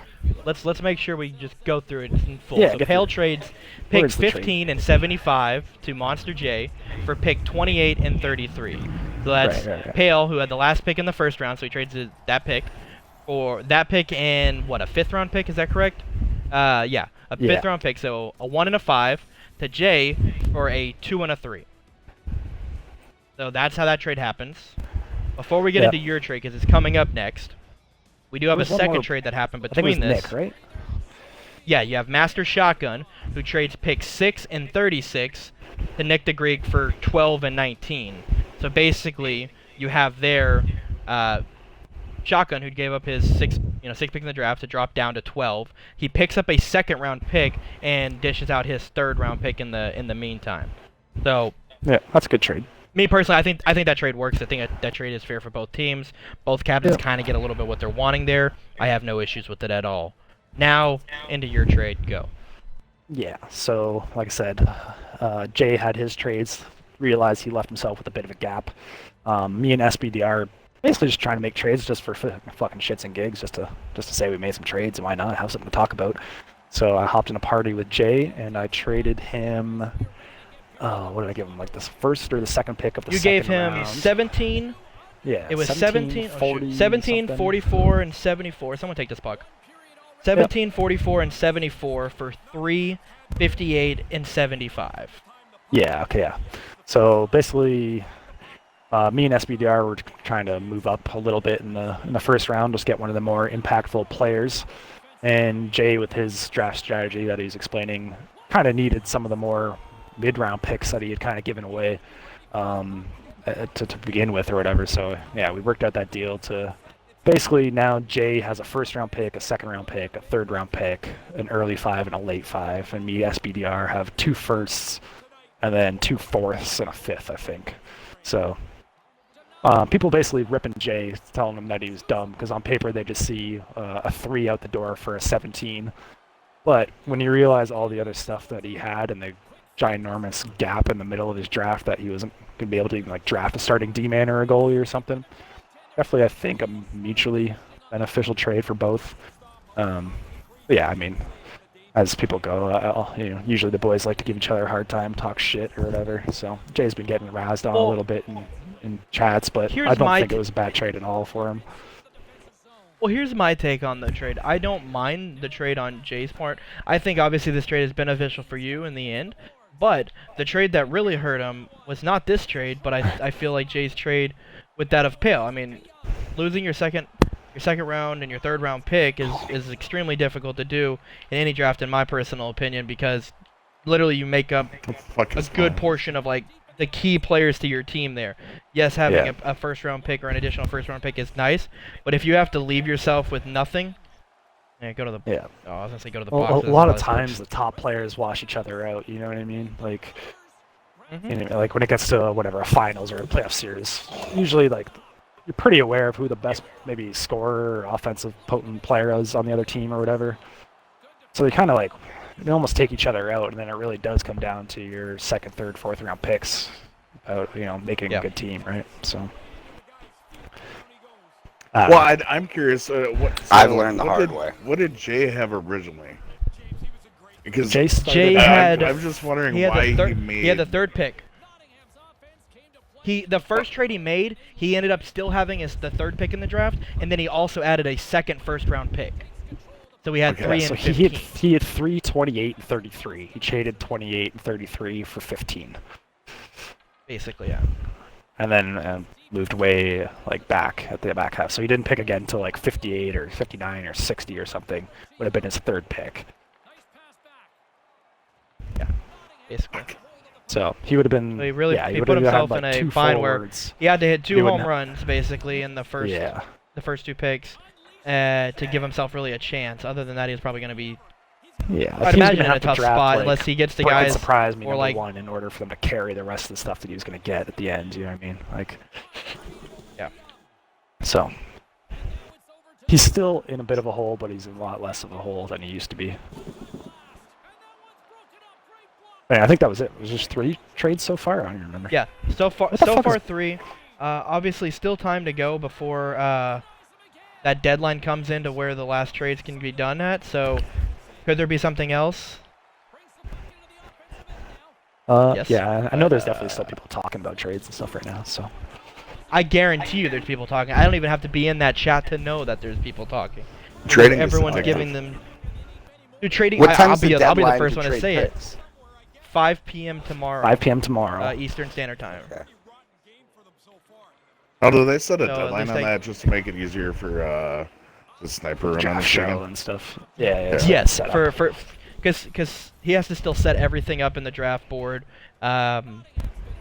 let's make sure we just go through it in full. Yeah, so Pale trades pick 15 and 75 to Monster J for pick 28 and 33. So that's Pale, who had the last pick in the first round, so he trades that pick for that pick and what, a 5th round pick? Is that correct? Yeah, a 5th round pick. So a 1 and a 5 to J for a 2 and a 3. So that's how that trade happens. Before we get into your trade, because it's coming up next, we do have a second trade that happened between this. Nick, right? Yeah, you have Master Shotgun, who trades pick 6 and 36 to Nick the Greek for 12 and 19. So basically, you have their Shotgun, who gave up his 6 pick in the draft to drop down to 12. He picks up a 2nd round pick and dishes out his 3rd round pick in the meantime. So yeah, that's a good trade. Me personally, I think that trade works. I think that trade is fair for both teams. Both captains kind of get a little bit what they're wanting there. I have no issues with it at all. Now, into your trade, go. Yeah, so like I said, Jay had his trades, realized he left himself with a bit of a gap. Me and SBDR basically just trying to make trades just for fucking shits and gigs, just to say we made some trades and why not, have something to talk about. So I hopped in a party with Jay and I traded him. What did I give him? Like the 1st or the 2nd pick of the second round? You gave him 17. Yeah. It was 17, 40, 17, 44, and 74. Someone take this puck. 17, 44, and 74 for 3, 58, and 75. Yeah, okay, yeah. So basically, me and SBDR were trying to move up a little bit in the first round, just get one of the more impactful players. And Jay, with his draft strategy that he's explaining, kind of needed some of the more mid-round picks that he had kind of given away to begin with or whatever. So yeah, we worked out that deal to basically now Jay has a first-round pick, a second-round pick, a third-round pick, an early 5, and a late 5. And me, SBDR, have 2 firsts and then 2 fourths and a 5th, I think. So people basically ripping Jay, telling him that he was dumb, because on paper they just see a 3 out the door for a 17. But when you realize all the other stuff that he had and the ginormous gap in the middle of his draft that he wasn't going to be able to even like draft a starting D-man or a goalie or something, definitely I think a mutually beneficial trade for both. Yeah, I mean, as people go, usually the boys like to give each other a hard time, talk shit or whatever. So Jay's been getting razzed on a little bit in chats, but I don't think it was a bad trade at all for him. Well, here's my take on the trade. I don't mind the trade on Jay's part. I think obviously this trade is beneficial for you in the end, but the trade that really hurt him was not this trade, but I feel like Jay's trade with that of Pale. I mean, losing your second round and your third round pick is extremely difficult to do in any draft, in my personal opinion, because literally you make up a good portion of like the key players to your team there. Yes, having a first round pick or an additional first round pick is nice, but if you have to leave yourself with nothing, go to the I was gonna say go to the boxes. A lot of times the top players wash each other out. You know what I mean? Like, like when it gets to whatever a finals or a playoff series, usually like you're pretty aware of who the best maybe scorer or offensive potent player is on the other team or whatever. So they kind of like they almost take each other out, and then it really does come down to your second, third, fourth round picks about making a good team, right? So. Well, I'm curious. I've learned the hard way. What did Jay have originally? Because Jay had. I'm just wondering why he had the third pick. The first trade he made, he ended up still having the third pick in the draft, and then he also added a second first-round pick. So we had 3 and 15. He had 3, 28, and 33. He traded 28 and 33 for 15. Basically, yeah. And then moved way like back at the back half. So he didn't pick again until like 58 or 59 or 60 or something. Would have been his third pick. Yeah, basically. So he would have been. So he put himself in a bind where he had to hit 2 home runs basically in the first 2 picks to give himself really a chance. Other than that, he's probably going to be. Yeah, I'd imagine in a tough spot unless he gets the guys. Surprise me number 1 in order for them to carry the rest of the stuff that he was going to get at the end. You know what I mean? Like. Yeah. So. He's still in a bit of a hole, but he's in a lot less of a hole than he used to be. Man, I think that was it. It was just 3 trades so far. I don't even remember. Yeah, so far 3. Obviously, still time to go before that deadline comes into where the last trades can be done at. So, could there be something else? Yes. Yeah, I know there's definitely still people talking about trades and stuff right now. So, I guarantee you, there's people talking. I don't even have to be in that chat to know that there's people talking. Trading. Everyone's giving them. Dude, trading. What time I'll be the first to one to trade say picks? it. 5 p.m. tomorrow. 5 p.m. tomorrow. Eastern Standard Time. Okay. Oh, do they set a So, deadline on that just to make it easier for the sniper run on the show and stuff? Yeah. Yes, because he has to still set everything up in the draft board,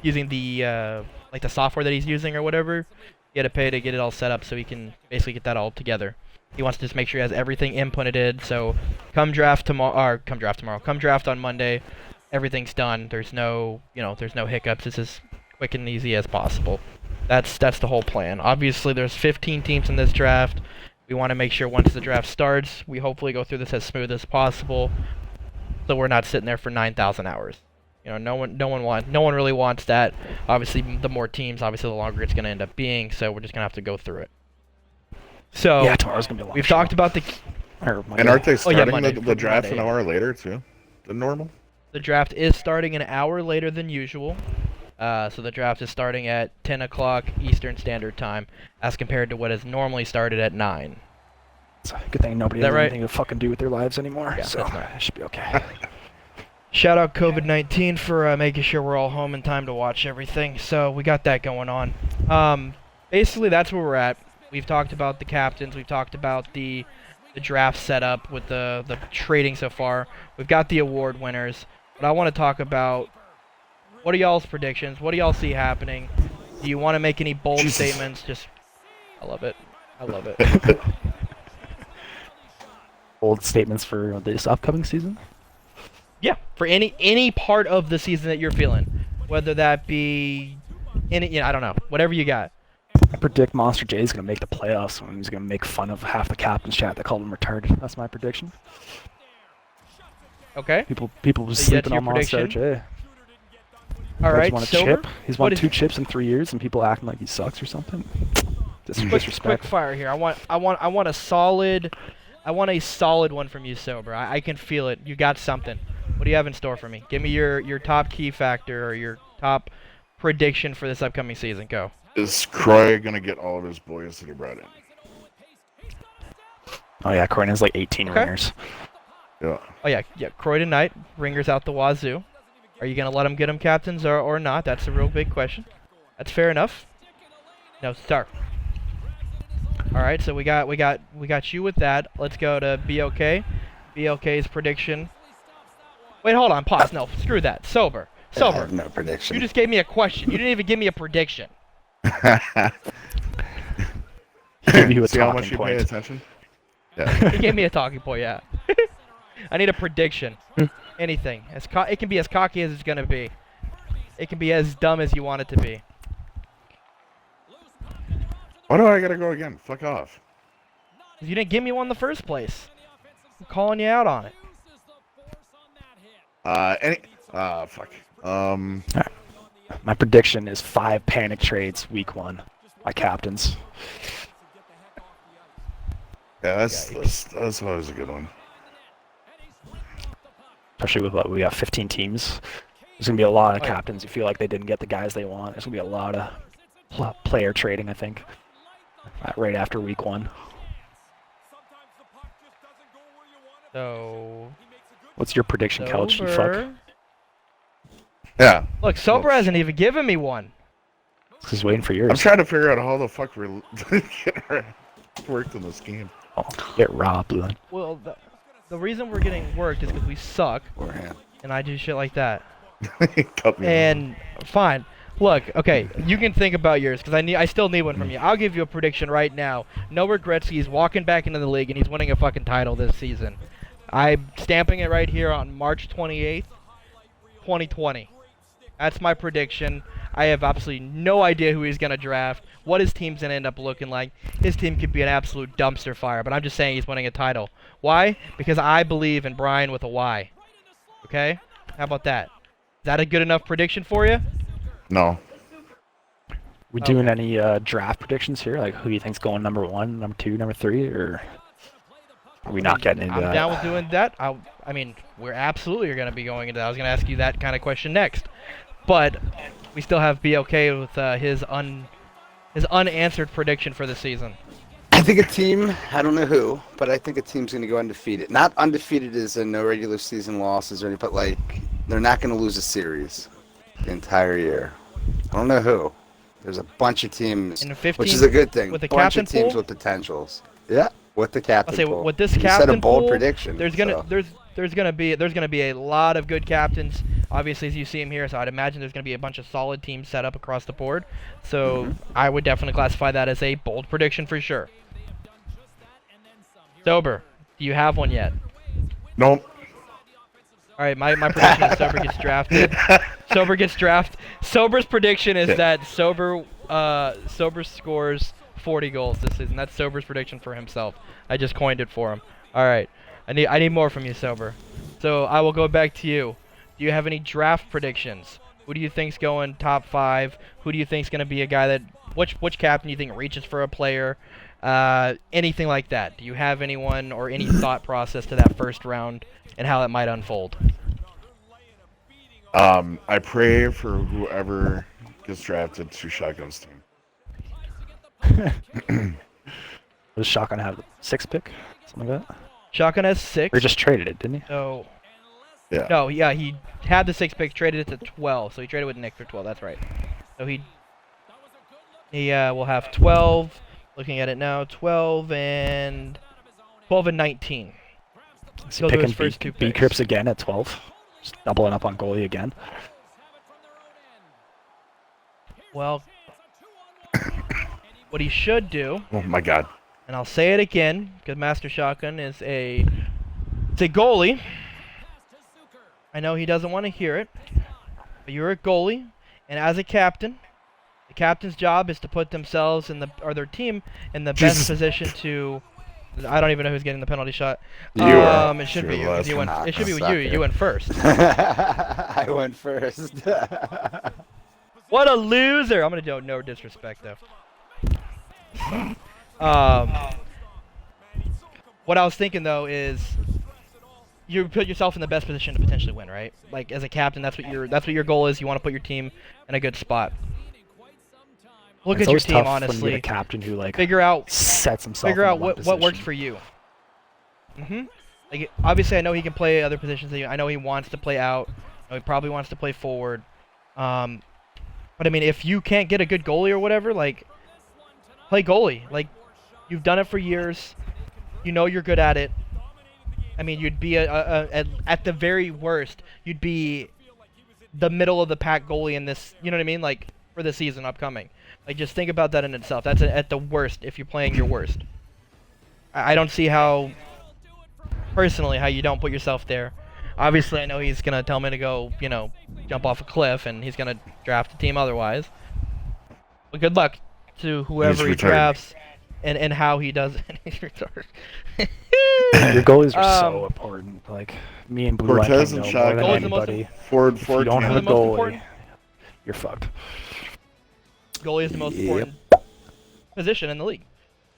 using the like the software that he's using or whatever. He had to pay to get it all set up so he can basically get that all together. He wants to just make sure he has everything inputted. So come draft on Monday. Everything's done. There's no hiccups. It's as quick and easy as possible. That's the whole plan. Obviously, there's 15 teams in this draft. We want to make sure once the draft starts, we hopefully go through this as smooth as possible, so we're not sitting there for 9,000 hours. No one really wants that. Obviously, the more teams, obviously, the longer it's going to end up being. So we're just going to have to go through it. So yeah, tomorrow's going to be a long we've show. talked about the. And aren't they starting the draft Monday, an hour later too, than normal? The draft is starting an hour later than usual. So the draft is starting at 10 o'clock Eastern Standard Time, as compared to what is normally started at 9. It's a good thing nobody Is that has right? anything to fucking do with their lives anymore. Yeah, so that's right. it should be okay. Shout out COVID-19 for making sure we're all home in time to watch everything. So we got that going on. Basically, that's where we're at. We've talked about the captains. We've talked about the draft setup with the trading so far. We've got the award winners. But I want to talk about, what are y'all's predictions? What do y'all see happening? Do you want to make any bold statements? I love it. I love it. Bold statements for this upcoming season? Yeah, for any part of the season that you're feeling, whether that be any, I don't know, whatever you got. I predict Monster J is going to make the playoffs, and he's going to make fun of half the captain's chat that called him retarded. That's my prediction. Okay. People was sleeping on Monster J. All right, won a Sober? chip. He's won 2 chips in 3 years, and people acting like he sucks or something. Disrespect. Quick fire here. I want a solid one from you, Sober. I can feel it. You got something. What do you have in store for me? Give me your top key factor or your top prediction for this upcoming season. Go. Is Croy gonna get all of his boys that he brought in? Oh yeah, Croydon has like 18 ringers. Yeah. Oh yeah. Croydon Knight, ringers out the wazoo. Are you gonna let him get them captains or not? That's a real big question. That's fair enough. No, start. All right, so we got you with that. Let's go to BOK. BOK's prediction. Wait, hold on, pause. No, screw that. Sober. I have no prediction. You just gave me a question. You didn't even give me a prediction. He gave you a See how much talking you pay point. attention? Yeah. He gave me a talking point, yeah. I need a prediction. Anything. It can be as cocky as it's going to be. It can be as dumb as you want it to be. Why do I gotta go again? Fuck off. You didn't give me one in the first place. I'm calling you out on it. Fuck. My prediction is 5 panic trades week 1 by captains. Yeah, that's always a good one. Especially with what we got 15 teams. There's gonna be a lot of captains who feel like they didn't get the guys they want. There's gonna be a lot of player trading, I think, right after week 1. So, what's your prediction, Couch? You fuck. Yeah. Look, Sober hasn't even given me one. He's waiting for yours. I'm trying to figure out how the fuck we're getting worked in this game. Oh, get robbed, Blue. Well, the reason we're getting worked is because we suck, and I do shit like that. Cut me And fine. Look, okay, you can think about yours because I still need one from you. I'll give you a prediction right now. No regrets. He's walking back into the league and he's winning a fucking title this season. I'm stamping it right here on March 28th, 2020. That's my prediction. I have absolutely no idea who he's gonna draft, what his team's gonna end up looking like. His team could be an absolute dumpster fire, but I'm just saying he's winning a title. Why? Because I believe in Brian with a Y. Okay? How about that? Is that a good enough prediction for you? No. We doing any draft predictions here? Like, who do you think's going number 1, number 2, number 3, or are we not getting into that? I'm down with doing that. I mean, we're absolutely going to be going into that. I was going to ask you that kind of question next. But we still have BOK with his unanswered prediction for the season. I think a team, I don't know who, but I think a team's going to go undefeated. Not undefeated as in no regular season losses or anything, but like they're not going to lose a series the entire year. I don't know who. There's a bunch of teams, which is a good thing. With the bunch captain of teams pool? with potentials. Yeah, with the captain I'll say pool. with this You captain said a bold pool, prediction. there's gonna be a lot of good captains. Obviously, as you see him here, so I'd imagine there's gonna be a bunch of solid teams set up across the board. So I would definitely classify that as a bold prediction for sure. Sober, do you have one yet? Nope. All right, my prediction is Sober gets drafted. Sober gets drafted. Sober's prediction is that Sober scores 40 goals this season. That's Sober's prediction for himself. I just coined it for him. All right, I need more from you, Sober. So I will go back to you. Do you have any draft predictions? Who do you think's going top 5? Who do you think's going to be a guy that which captain do you think reaches for a player? Anything like that. Do you have anyone or any thought process to that first round and how that might unfold? I pray for whoever gets drafted to Shotgun's team. Does Shotgun have the 6th pick? something like that. Shotgun has 6. Or just traded it, didn't he? So, Yeah. no, yeah, he had the 6 picks, traded it to 12. So he traded with Nick for 12. That's right. So he will have 12. Looking at it now, 12 and 19. Is He'll he do his picking first 2 B picks. Crips again at 12? Just doubling up on goalie again. Well, what he should do, Oh my God. and I'll say it again, because Master Shotgun is it's a goalie. I know he doesn't want to hear it, but you're a goalie, and as a captain, the captain's job is to put themselves their team in the best position to. I don't even know who's getting the penalty shot. It should be you. 'Cause you went, it should be you. You went first. I went first. What a loser! I'm gonna do no disrespect though. What I was thinking though is, you put yourself in the best position to potentially win, right? Like as a captain, that's what your goal is. You want to put your team in a good spot. Look at your team, honestly. When you get a captain who figure out sets himself. Figure out what works for you. Like obviously, I know he can play other positions. I know he wants to play out. I know he probably wants to play forward. But I mean, if you can't get a good goalie or whatever, like play goalie. Like you've done it for years. You know you're good at it. I mean, you'd be at the very worst, you'd be the middle of the pack goalie in this. You know what I mean? Like for the season upcoming. Like just think about that in itself. That's at the worst if you're playing your worst. I don't see how, personally, how you don't put yourself there. Obviously, I know he's gonna tell me to go, jump off a cliff, and he's gonna draft a team otherwise. But good luck to whoever he drafts, and how he does it. He's retarded. Your goalies are so important. Like me and Blue Line know more than anybody. If you don't have a goalie, you're fucked. Goalie is the most important position in the league.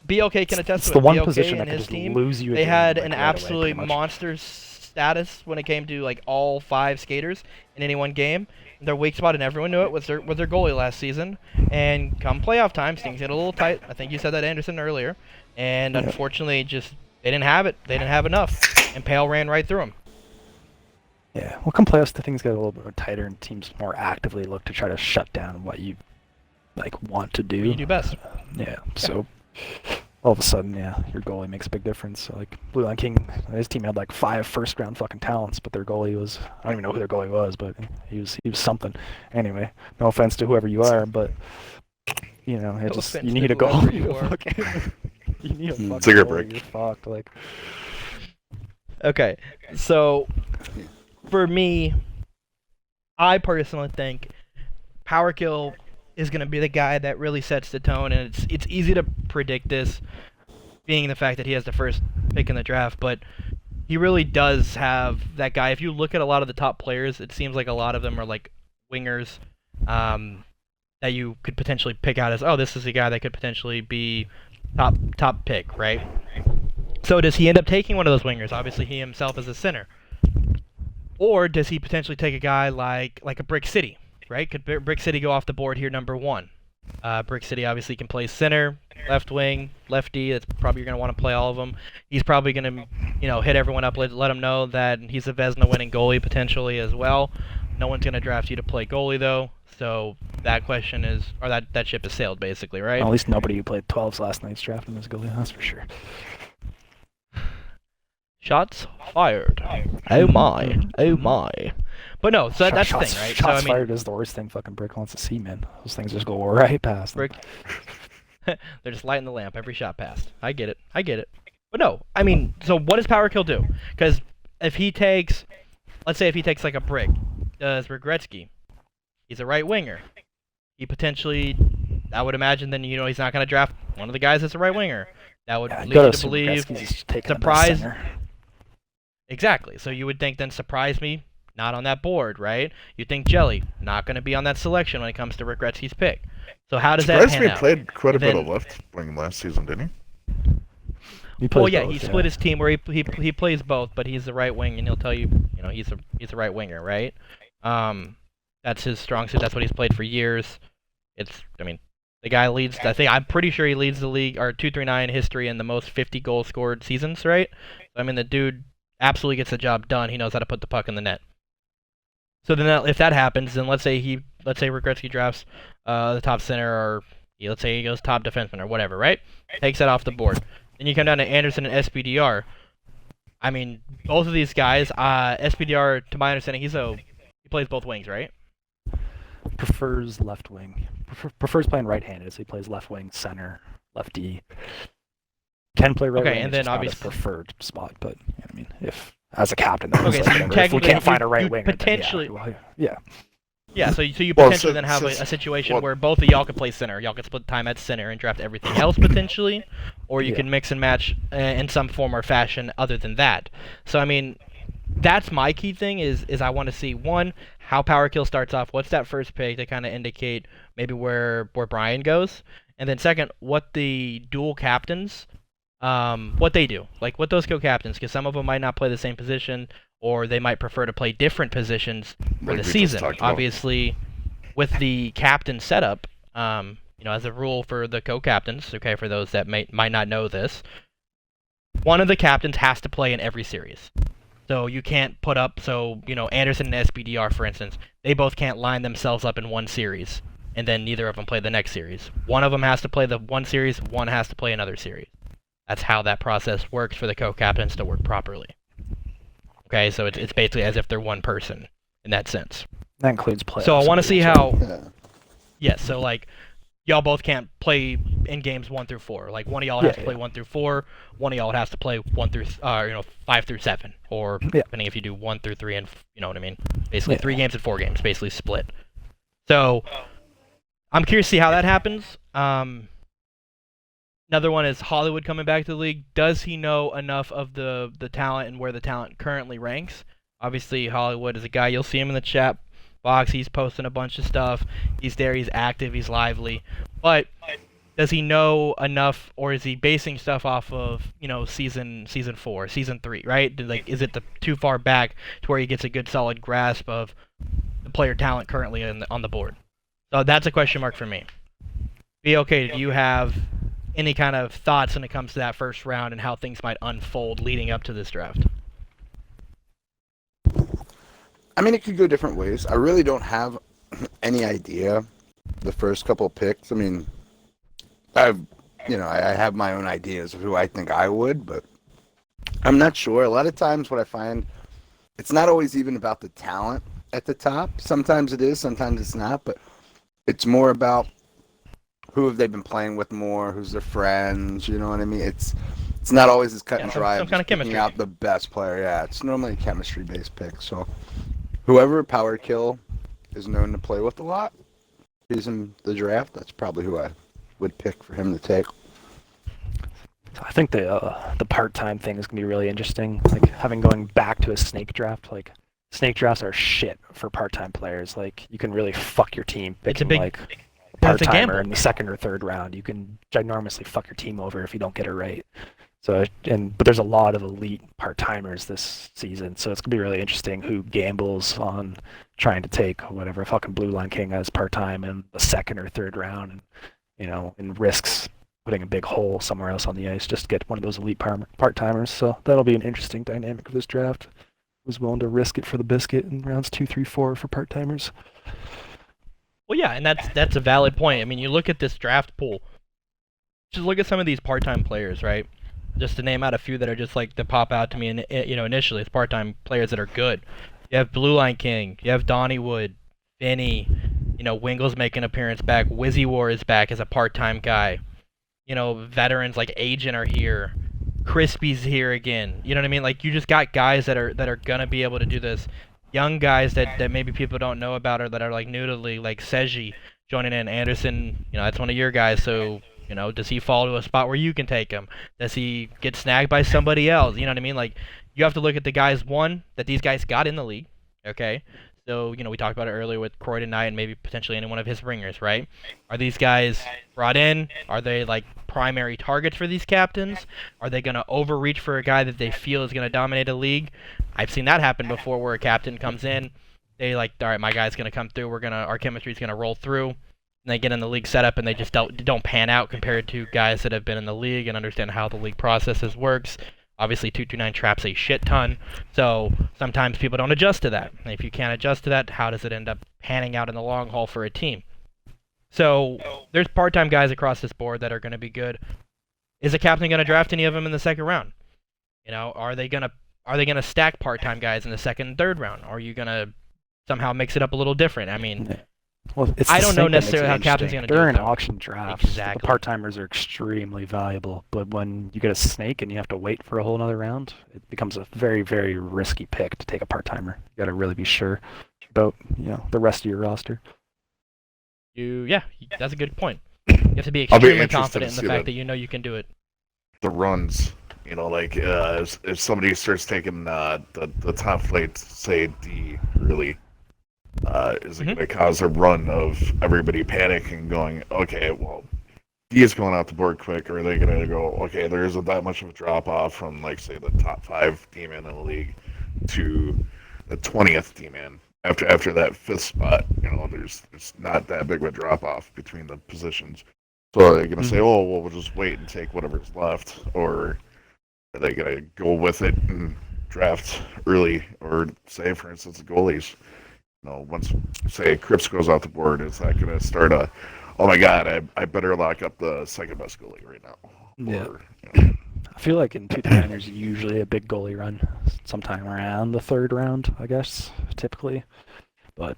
BOK can attest to it. It's the one BOK position and that his could team, lose you. They had an absolutely monster status when it came to like all 5 skaters in any one game. Their weak spot, and everyone knew it, was their goalie last season. And come playoff times, things get a little tight. I think you said that, Anderson, earlier. And unfortunately, just they didn't have it. They didn't have enough, and Pale ran right through them. Yeah, well, come playoffs, things get a little bit tighter, and teams more actively look to try to shut down what you want to do. What you do best. So all of a sudden, your goalie makes a big difference. So, like Blue Line King, his team had like 5 first-round fucking talents, but their goalie was, I don't even know who their goalie was, but he was something. Anyway, no offense to whoever you are, but you need a goalie. You need a fucking goalie. You're fucked. Like. Okay, so for me, I personally think Power Kill is going to be the guy that really sets the tone, and it's easy to predict this, being the fact that he has the first pick in the draft, but he really does have that guy. If you look at a lot of the top players, it seems like a lot of them are like wingers that you could potentially pick out as, oh, this is a guy that could potentially be top pick, right? So does he end up taking one of those wingers? Obviously, he himself is a center. Or does he potentially take a guy like a Brick City? Right? Could Brick City go off the board here, number 1? Brick City obviously can play center, left wing, lefty. That's probably you're going to want to play all of them. He's probably going to, hit everyone up, let them know that he's a Vezina winning goalie potentially as well. No one's going to draft you to play goalie though. So that question is, or that ship has sailed basically, right? Well, at least nobody who played 12s last night's draft him as a goalie. That's for sure. Shots fired. Oh my. Oh my. But no, so that's the thing, right? Shots fired is the worst thing fucking Brick wants to see, man. Those things just go right past them. Brick. They're just lighting the lamp every shot passed. I get it. But no, I mean, so what does Power Kill do? Because if he takes, let's say if he takes like a Brick, does Regretski, he's a right winger. He potentially, I would imagine then, he's not going to draft one of the guys that's a right winger. That would lead you to believe surprise. Exactly. So you would think then surprise me, not on that board, right? You think Jelly, not going to be on that selection when it comes to Rick Gretzky's pick. So how does that pan out? He played quite a bit of left wing last season, didn't he? He split his team where he plays both, but he's the right wing, and he'll tell you, he's a right winger, right? That's his strong suit. That's what he's played for years. The The guy leads. I'm pretty sure he leads the league or 239 history in the most 50 goals scored seasons, right? I mean, the dude absolutely gets the job done. He knows how to put the puck in the net. So then, if that happens, then let's say Gretzky drafts the top center, or let's say he goes top defenseman or whatever, right? Takes that off the board. Then you come down to Anderson and SPDR. I mean, both of these guys, SPDR, to my understanding, he plays both wings, right? Prefers left wing. Prefers playing right-handed, so he plays left wing, center, lefty. Can play right wing. Okay, and then obviously his preferred spot, but I mean, if as a captain, okay, so if we can't find a right winger, potentially, yeah. Yeah, so you potentially then have a situation where both of y'all could play center. Y'all could split time at center and draft everything else potentially, or you can mix and match in some form or fashion other than that. So I mean, that's my key thing is I want to see, one, how Power Kill starts off. What's that first pick to kind of indicate maybe where Brian goes, and then second, what the dual captains, what they do, like what those co-captains, because some of them might not play the same position, or they might prefer to play different positions for the season. Obviously, with the captain setup, as a rule for the co-captains, okay, for those that might not know this, one of the captains has to play in every series. So you can't put up, Anderson and SBDR, for instance, they both can't line themselves up in one series, and then neither of them play the next series. One of them has to play the one series, one has to play another series. That's how that process works for the co-captains to work properly. Okay, so it's basically as if they're one person in that sense. That includes playoffs. So I want to see how. Yes, so like y'all both can't play in games 1 through 4. Like one of y'all has to play 1 through 4. One of y'all has to play 1 through 5 through 7, or depending if you do 1 through 3 and you know what I mean. Basically 3 games and 4 games, basically split. So I'm curious to see how that happens. Another one is Hollywood coming back to the league. Does he know enough of the talent and where the talent currently ranks? Obviously, Hollywood is a guy, you'll see him in the chat box. He's posting a bunch of stuff. He's there, he's active, he's lively. But does he know enough, or is he basing stuff off of, season 4, season 3, right? Is it too far back to where he gets a good solid grasp of the player talent currently on the board? So that's a question mark for me. BOK, do you have any kind of thoughts when it comes to that first round and how things might unfold leading up to this draft? I mean, it could go different ways. I really don't have any idea the first couple of picks. I mean, I have my own ideas of who I think I would, but I'm not sure. A lot of times what I find, it's not always even about the talent at the top. Sometimes it is, sometimes it's not, but it's more about who have they been playing with more, who's their friends, you know what I mean? It's not always as cut and dry. Some kind of chemistry. Picking out the best player, yeah. It's normally a chemistry-based pick. So whoever Power Kill is known to play with a lot, he's in the draft. That's probably who I would pick for him to take. I think the part-time thing is going to be really interesting. Like, going back to a snake draft, like, snake drafts are shit for part-time players. Like, you can really fuck your team picking, part-timer in the second or third round. You can ginormously fuck your team over if you don't get it right. So, but there's a lot of elite part-timers this season, so it's gonna be really interesting who gambles on trying to take whatever fucking Blue Line King as part-time in the second or third round, and risks putting a big hole somewhere else on the ice just to get one of those elite part-timers. So that'll be an interesting dynamic of this draft. Who's willing to risk it for the biscuit in rounds 2, 3, 4 for part-timers? Well, yeah, and that's a valid point. I mean, you look at this draft pool. Just look at some of these part-time players, right? Just to name out a few that are just that pop out to me, initially, it's part-time players that are good. You have Blue Line King. You have Donnie Wood, Vinny. Wingle's making an appearance back. Wizzy War is back as a part-time guy. Veterans like Agent are here. Crispy's here again. You know what I mean? Like, you just got guys that are gonna be able to do this. Young guys that maybe people don't know about or that are new to the league, like Seji joining in. Anderson, that's one of your guys, so does he fall to a spot where you can take him? Does he get snagged by somebody else? You know what I mean? Like, you have to look at the guys, one, that these guys got in the league, okay? So, we talked about it earlier with Croydon Knight and maybe potentially any one of his ringers, right? Are these guys brought in? Are they, primary targets for these captains? Are they going to overreach for a guy that they feel is going to dominate a league? I've seen that happen before where a captain comes in, they all right, my guy's going to come through, our chemistry's going to roll through. they get in the league setup and they just don't pan out compared to guys that have been in the league and understand how the league processes works. Obviously, 229 traps a shit ton, so sometimes people don't adjust to that. And if you can't adjust to that, how does it end up panning out in the long haul for a team? So there's part-time guys across this board that are going to be good. Is the captain going to draft any of them in the second round? You know, are they going to stack part-time guys in the second and third round? Are you going to somehow mix it up a little different? I mean, well, I don't know necessarily how captain's going to do it. During auction drafts, exactly. The part-timers are extremely valuable, but when you get a snake and you have to wait for a whole another round, it becomes a very, very risky pick to take a part-timer. You got to really be sure about, you know, the rest of your roster. Yeah, that's a good point. You have to be extremely confident in the fact that you know you can do it. The runs, you know, like if somebody starts taking the top flight, say D early, is it going to cause a run of everybody panicking, going, okay, well, D is going out the board quick, or are they going to go, okay, there isn't that much of a drop off from, like, say, the top 5 D-man in the league to the 20th D-man. After that 5th spot, you know, there's not that big of a drop off between the positions. So are they going to say, oh, well, we'll just wait and take whatever's left, or are they going to go with it and draft early, or say, for instance, the goalies? You know, once, say, Cripps goes off the board, is that going to start a, oh my God, I better lock up the second best goalie right now? Yeah. Or, you know, I feel like in 229 there's usually a big goalie run sometime around the third round, I guess, typically. But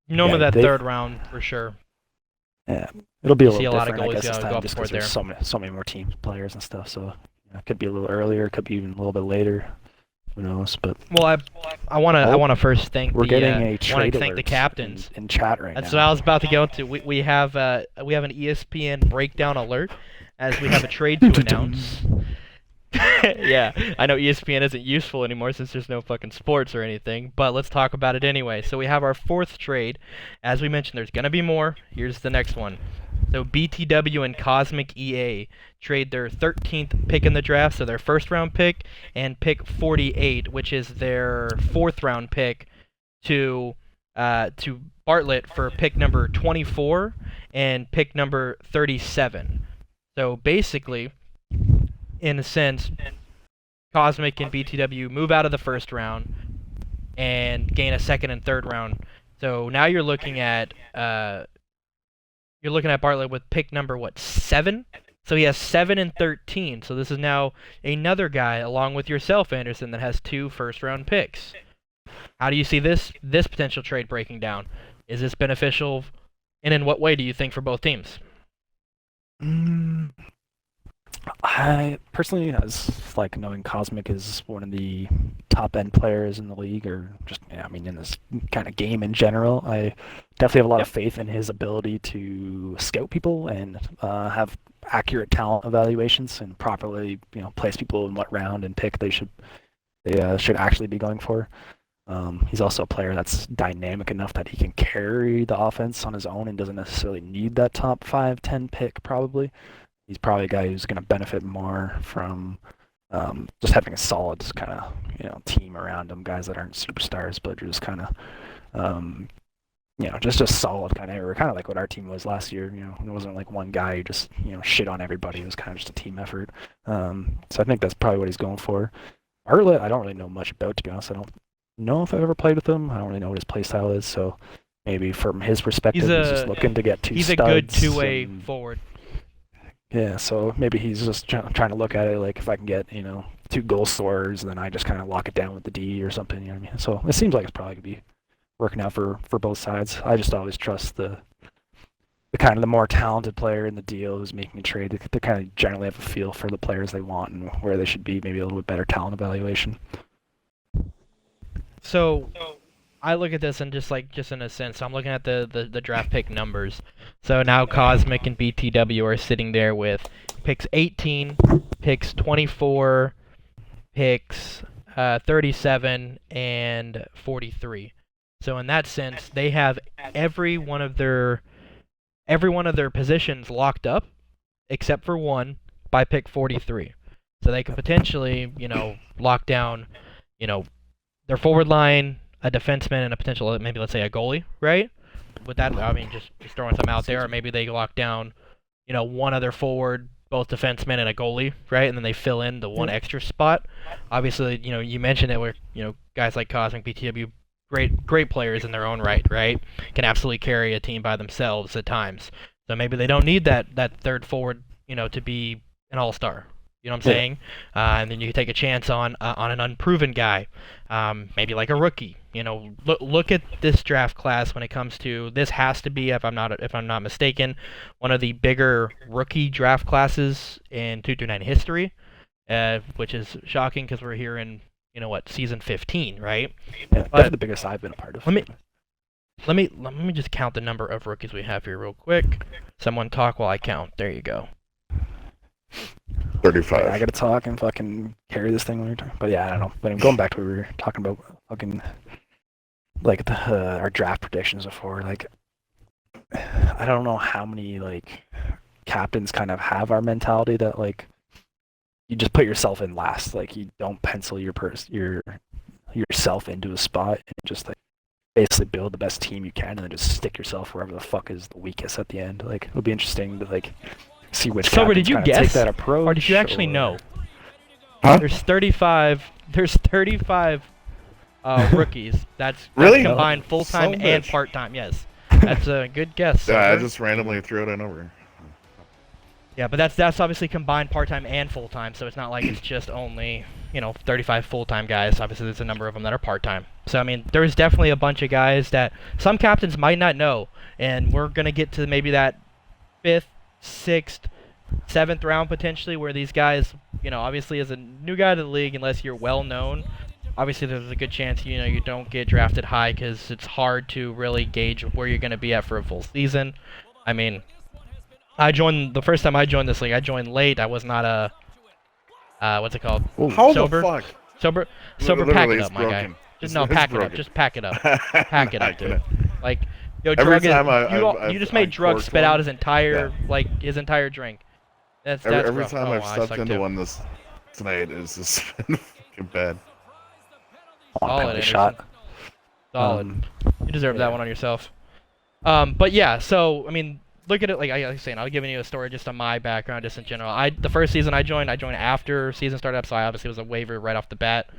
normally that third round for sure. Yeah, it'll be a little different, I guess, this go time, up just the board because there's so many more teams, players and stuff. So it could be a little earlier, it could be even a little bit later. Who knows? But well, I want to first thank a trade thank the captains in chat right now. That's what I was about to go into. We have an ESPN breakdown alert as we have a trade to announce. Yeah, I know ESPN isn't useful anymore since there's no fucking sports or anything, but let's talk about it anyway. So we have our 4th trade. As we mentioned, there's going to be more. Here's the next one. So BTW and Cosmic EA trade their 13th pick in the draft, so their first round pick, and pick 48, which is their 4th round pick, to Bartlett for pick number 24 and pick number 37. So basically, in a sense, Cosmic and BTW move out of the first round and gain a second and third round. So now you're looking at Bartlett with pick number 7. So he has 7 and 13. So this is now another guy along with yourself, Anderson, that has 2 first-round picks. How do you see this potential trade breaking down? Is this beneficial, and in what way do you think for both teams? I personally, as like knowing Cosmic is one of the top end players in the league, or just in this kind of game in general, I definitely have a lot of faith in his ability to scout people and have accurate talent evaluations and properly place people in what round and pick they should actually be going for. He's also a player that's dynamic enough that he can carry the offense on his own and doesn't necessarily need that top 5-10 pick probably. He's probably a guy who's going to benefit more from just having a solid kind of team around him, guys that aren't superstars but are just kind of just solid kind of like what our team was last year. It wasn't like one guy who just shit on everybody. It was kind of just a team effort. So I think that's probably what he's going for. Bartlett, I don't really know much about, to be honest. I don't know if I've ever played with him. I don't really know what his play style is. So maybe from his perspective, he's just looking to get 2 studs. He's a good 2-way forward. Yeah, so maybe he's just trying to look at it like if I can get 2 goal scorers, then I just kind of lock it down with the D or something. You know what I mean? So it seems like it's probably gonna be working out for both sides. I just always trust the kind of the more talented player in the deal who's making a trade. They kind of generally have a feel for the players they want and where they should be. Maybe a little bit better talent evaluation. So I look at this and just in a sense, I'm looking at the draft pick numbers. So now Cosmic and BTW are sitting there with picks 18, picks 24, picks 37, and 43. So in that sense, they have every one of their positions locked up, except for one by pick 43. So they could potentially, lock down, their forward line, a defenseman, and a potential, maybe let's say a goalie, right? with that, I mean, just throwing some out there, or maybe they lock down, one other forward, both defensemen and a goalie, right? And then they fill in the one extra spot. Obviously, you mentioned it where, guys like Cosmic, BTW, great players in their own right, can absolutely carry a team by themselves at times. So maybe they don't need that third forward, to be an all-star. You know what I'm saying? And then you can take a chance on an unproven guy, maybe like a rookie. Look at this draft class when it comes to this has to be, if I'm not mistaken, one of the bigger rookie draft classes in 229 history, which is shocking because we're here in season 15, right? Yeah, that's the biggest I've been a part of. Let me just count the number of rookies we have here real quick. Someone talk while I count. There you go. 35. I gotta talk and fucking carry this thing when you're talking. But yeah, I don't know. But going back to what we were talking about, fucking like our draft predictions before. Like, I don't know how many like captains kind of have our mentality that like you just put yourself in last. Like you don't pencil yourself into a spot and just like basically build the best team you can and then just stick yourself wherever the fuck is the weakest at the end. Like it'll be interesting to like see which Sober, did you guess? Take that approach, or did you actually know? Huh? There's 35 rookies. That's really combined full-time and part-time. Yes. That's a good guess. Yeah, I just randomly threw it in over. Yeah, but that's obviously combined part-time and full-time, so it's not like it's just only, 35 full-time guys. Obviously, there's a number of them that are part-time. So, I mean, there's definitely a bunch of guys that some captains might not know, and we're going to get to maybe that 5th, 6th, 7th round potentially where these guys, obviously as a new guy to the league, unless you're well-known, obviously there's a good chance, you don't get drafted high because it's hard to really gauge where you're going to be at for a full season. I mean, the first time I joined this league, I joined late. I was not what's it called? How sober? the fuck? Sober, pack it up, my guy. Pack it up. Just pack it up. Pack it up, dude. Like, yo, you just made Drug spit out his entire drink. That's every rough. time I've stepped into too. one tonight is just been fucking bad. Solid shot. Solid. You deserve that one on yourself. But yeah, so I mean, look at it like I was saying. I'll give you a story just on my background, just in general. The first season I joined after season started up, so I obviously was a waiver right off the bat.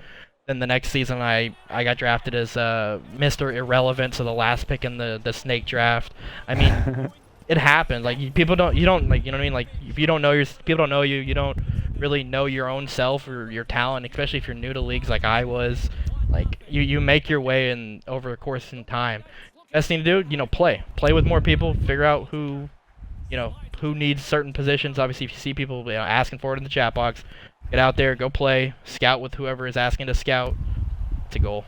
Then the next season I got drafted as Mr. Irrelevant, so the last pick in the snake draft. I mean, it happens. Like you don't like, you know what I mean? Like if you don't know people don't know you, you don't really know your own self or your talent, especially if you're new to leagues like I was. Like you make your way in over the course in time. Best thing to do, play with more people, figure out who needs certain positions. Obviously, if you see people asking for it in the chat box, get out there, go play, scout with whoever is asking to scout. It's a goal.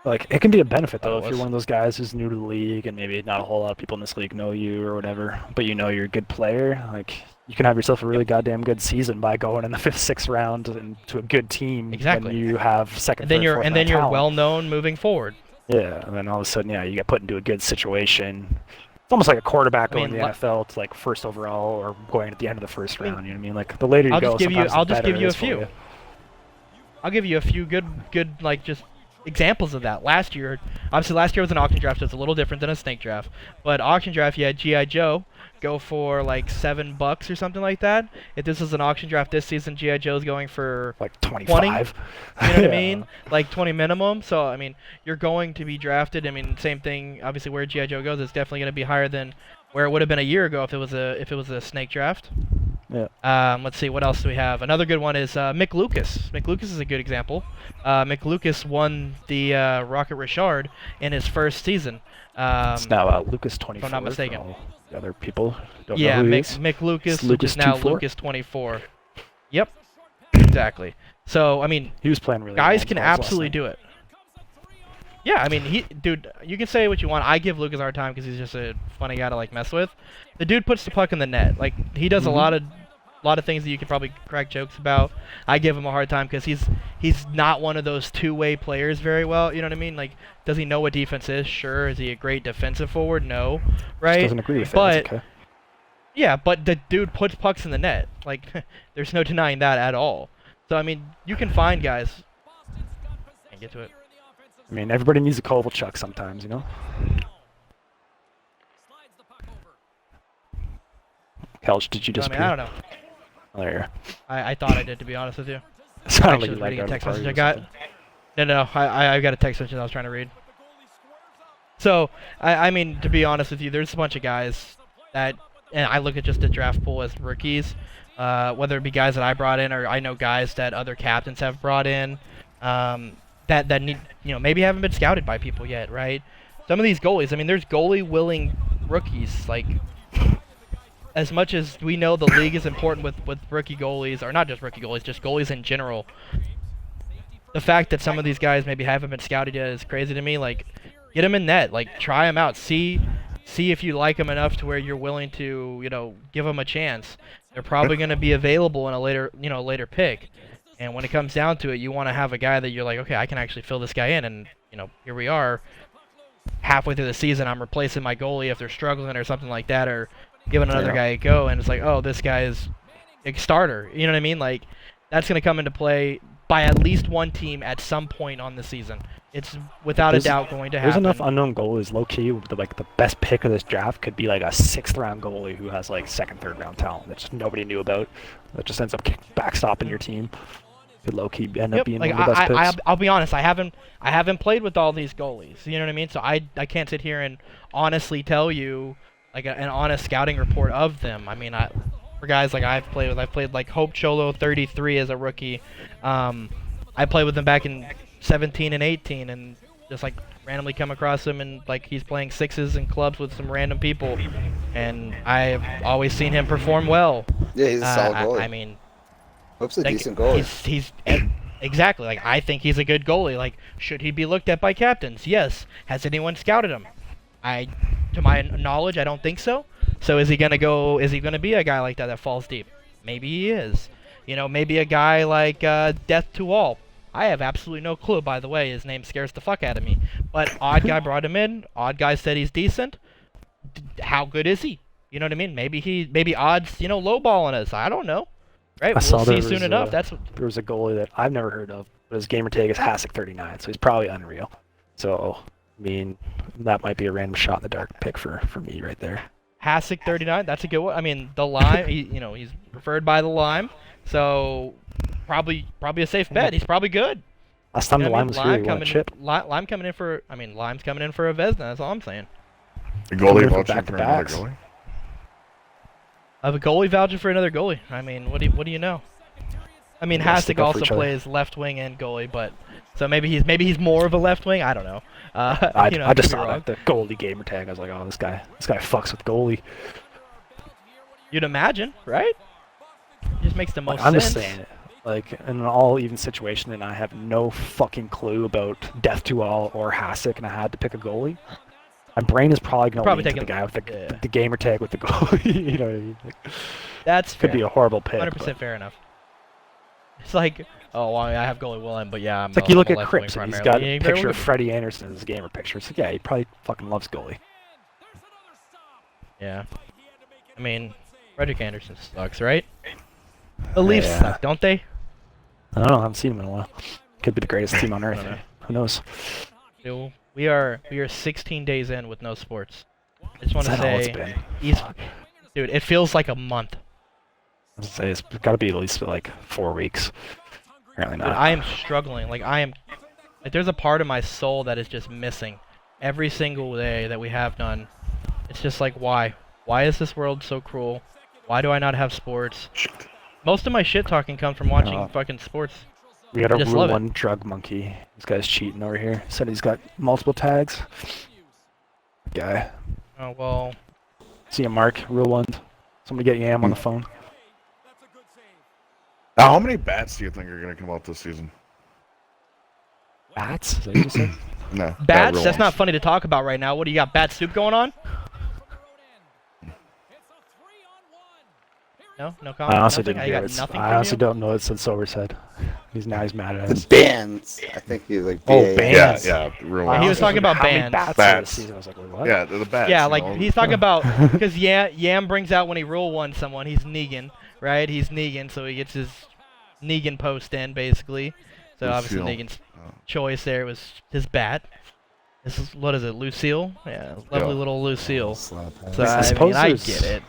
Like, it can be a benefit, though, if you're one of those guys who's new to the league and maybe not a whole lot of people in this league know you or whatever, but you're a good player. Like, you can have yourself a really goddamn good season by going in the 5th, 6th round into a good team. Exactly. When you have second, and then third, fourth, and then you're talent. well known moving forward. Yeah, and then all of a sudden, you get put into a good situation. It's almost like a quarterback going to the NFL to like first overall or going at the end of the first round. You know what I mean? Like the later you go, I'll just give you a few. I'll give you a few good like just examples of that. Last year was an auction draft, so it's a little different than a snake draft. But auction draft, you had G.I. Joe go for like $7 or something like that. If this is an auction draft this season, G.I. Joe's going for like 25. 20. You know what I mean? Like 20 minimum. So I mean, you're going to be drafted. I mean, same thing. Obviously, where G.I. Joe goes, it's definitely going to be higher than where it would have been a year ago if it was a snake draft. Yeah. Let's see, what else do we have? Another good one is Mick Lucas. Mick Lucas is a good example. Mick Lucas won the Rocket Richard in his first season. It's now Lucas 24. If I'm not mistaken. For all the other people don't yeah, know who Mick Lucas, which Lucas is now 24. Lucas 24. Yep, exactly. So, I mean, he was playing really guys well can absolutely do it. Yeah, I mean, dude, you can say what you want. I give Lucas a hard time because he's just a funny guy to like mess with. The dude puts the puck in the net. Like he does a lot of things that you could probably crack jokes about. I give him a hard time because he's not one of those two-way players very well. You know what I mean? Like, does he know what defense is? Sure. Is he a great defensive forward? No. Right? Just doesn't agree with but, it. Okay. Yeah, but the dude puts pucks in the net. Like, there's no denying that at all. So I mean, you can find guys. Can't get to it. I mean, everybody needs a Kovalchuk sometimes, you know? Kelch, did you just I don't know. Oh, there. I thought I did, to be honest with you. Sounded Actually, like you reading a text message I or got. something. No, I got a text message I was trying to read. So, I mean, to be honest with you, there's a bunch of guys that, and I look at just the draft pool as rookies, whether it be guys that I brought in or I know guys that other captains have brought in, that need, maybe haven't been scouted by people yet, right? Some of these goalies, I mean, there's goalie-willing rookies, like, as much as we know the league is important with rookie goalies, or not just rookie goalies, just goalies in general, the fact that some of these guys maybe haven't been scouted yet is crazy to me. Like, get them in net, like, try them out, see if you like them enough to where you're willing to, give them a chance. They're probably going to be available in a later pick. And when it comes down to it, you want to have a guy that you're like, okay, I can actually fill this guy in, and here we are, halfway through the season, I'm replacing my goalie if they're struggling or something like that, or giving another guy a go, and it's like, oh, this guy is a starter. You know what I mean? Like, that's going to come into play by at least one team at some point on the season. It's without a doubt going to happen. There's enough unknown goalies. Low key, the best pick of this draft could be like a 6th round goalie who has like 2nd, 3rd round talent that just nobody knew about. That just ends up backstopping your team. Could low key end up being one of the best picks. I'll be honest. I haven't played with all these goalies. You know what I mean? So I can't sit here and honestly tell you like an honest scouting report of them. I mean, for guys like I've played like Hope Cholo 33 as a rookie. I played with him back in 17 and 18, and just like randomly come across him, and like he's playing sixes in clubs with some random people, and I've always seen him perform well. Yeah, he's a solid goalie. I mean, Hope's a like, decent goalie. He's exactly, like, I think he's a good goalie. Like, should he be looked at by captains? Yes. Has anyone scouted him? To my knowledge, I don't think so. So is he gonna be a guy like that falls deep? Maybe he is. Maybe a guy like Death to All. I have absolutely no clue, by the way. His name scares the fuck out of me. But Odd Guy brought him in. Odd Guy said he's decent. How good is he? You know what I mean? Maybe Odd's, lowballing us. I don't know. Right? We'll see soon enough. There was a goalie that I've never heard of, but his gamer tag is Hasek39, so he's probably unreal. So, I mean, that might be a random shot in the dark pick for me right there. Hasek39, that's a good one. I mean, the Lime, he's referred by the Lime, so probably a safe bet. He's probably good. Last time the Lime was here, he won a chip. Lime's coming in for a Vezina, that's all I'm saying. The goalie vouching for another goalie? Of a goalie vouching for another goalie. I mean, what do you know? I mean, Hasek also plays left wing and goalie, but so maybe he's more of a left wing. I don't know. I just saw that the goalie gamer tag. I was like, oh, this guy fucks with goalie. You'd imagine, right? It just makes the most sense. I'm just saying it. Like, in an all-even situation, and I have no fucking clue about Death to All or Hasek, and I had to pick a goalie. My brain is probably going to lean to the guy with the gamer tag with the goalie. You know what I mean? Like, that's could be a horrible pick. 100% fair enough. It's like, oh, well, I have goalie Willem, but yeah, it's like you look at Cripps, and he's got a picture of Freddie Anderson as his gamer picture. It's like, yeah, he probably fucking loves goalie. Yeah. I mean, Frederick Anderson sucks, right? The Leafs suck, don't they? I don't know. I haven't seen him in a while. Could be the greatest team on earth. Who knows? Dude, we are 16 days in with no sports. I just want to say, dude, it feels like a month. I was gonna say, it's got to be at least like 4 weeks. Apparently not. Dude, I am struggling. Like, there's a part of my soul that is just missing. Every single day that we have done, it's just like, why? Why is this world so cruel? Why do I not have sports? Most of my shit talking comes from watching fucking sports. We got a Rule 1 drug monkey. This guy's cheating over here. Said he's got multiple tags. Guy. Oh, well. See ya, Mark. Rule 1. Somebody get Yam on the phone. Now, how many bats do you think are going to come out this season? Bats? Is that what you said? No. Bats? That's not funny to talk about right now. What do you got, bat soup going on? No comment. I honestly didn't hear it. I honestly don't know what Sober's said. He's mad at us. The bands. I think he like. Oh, bands. Yeah. He was talking about bands. Bats. I was like, what? Yeah, the bats. Yeah, like he's talking about because Yam brings out when he Rule 1 someone. He's Negan, right? He's Negan, so he gets his Negan post in basically, So obviously Negan's choice there was his bat. This is, what is it, Lucille? Yeah, lovely little Lucille. So I mean, I get it.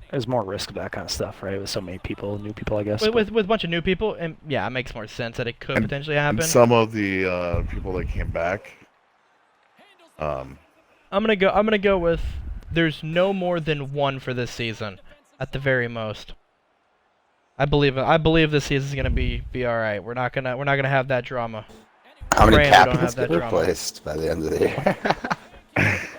There's more risk of that kind of stuff, right? With so many people, new people, I guess. With a bunch of new people, and yeah, it makes more sense that it could potentially happen. And some of the people that came back. I'm gonna go with there's no more than one for this season, at the very most. I believe this season's gonna be all right. We're not gonna have that drama. How many captains get replaced by the end of the year?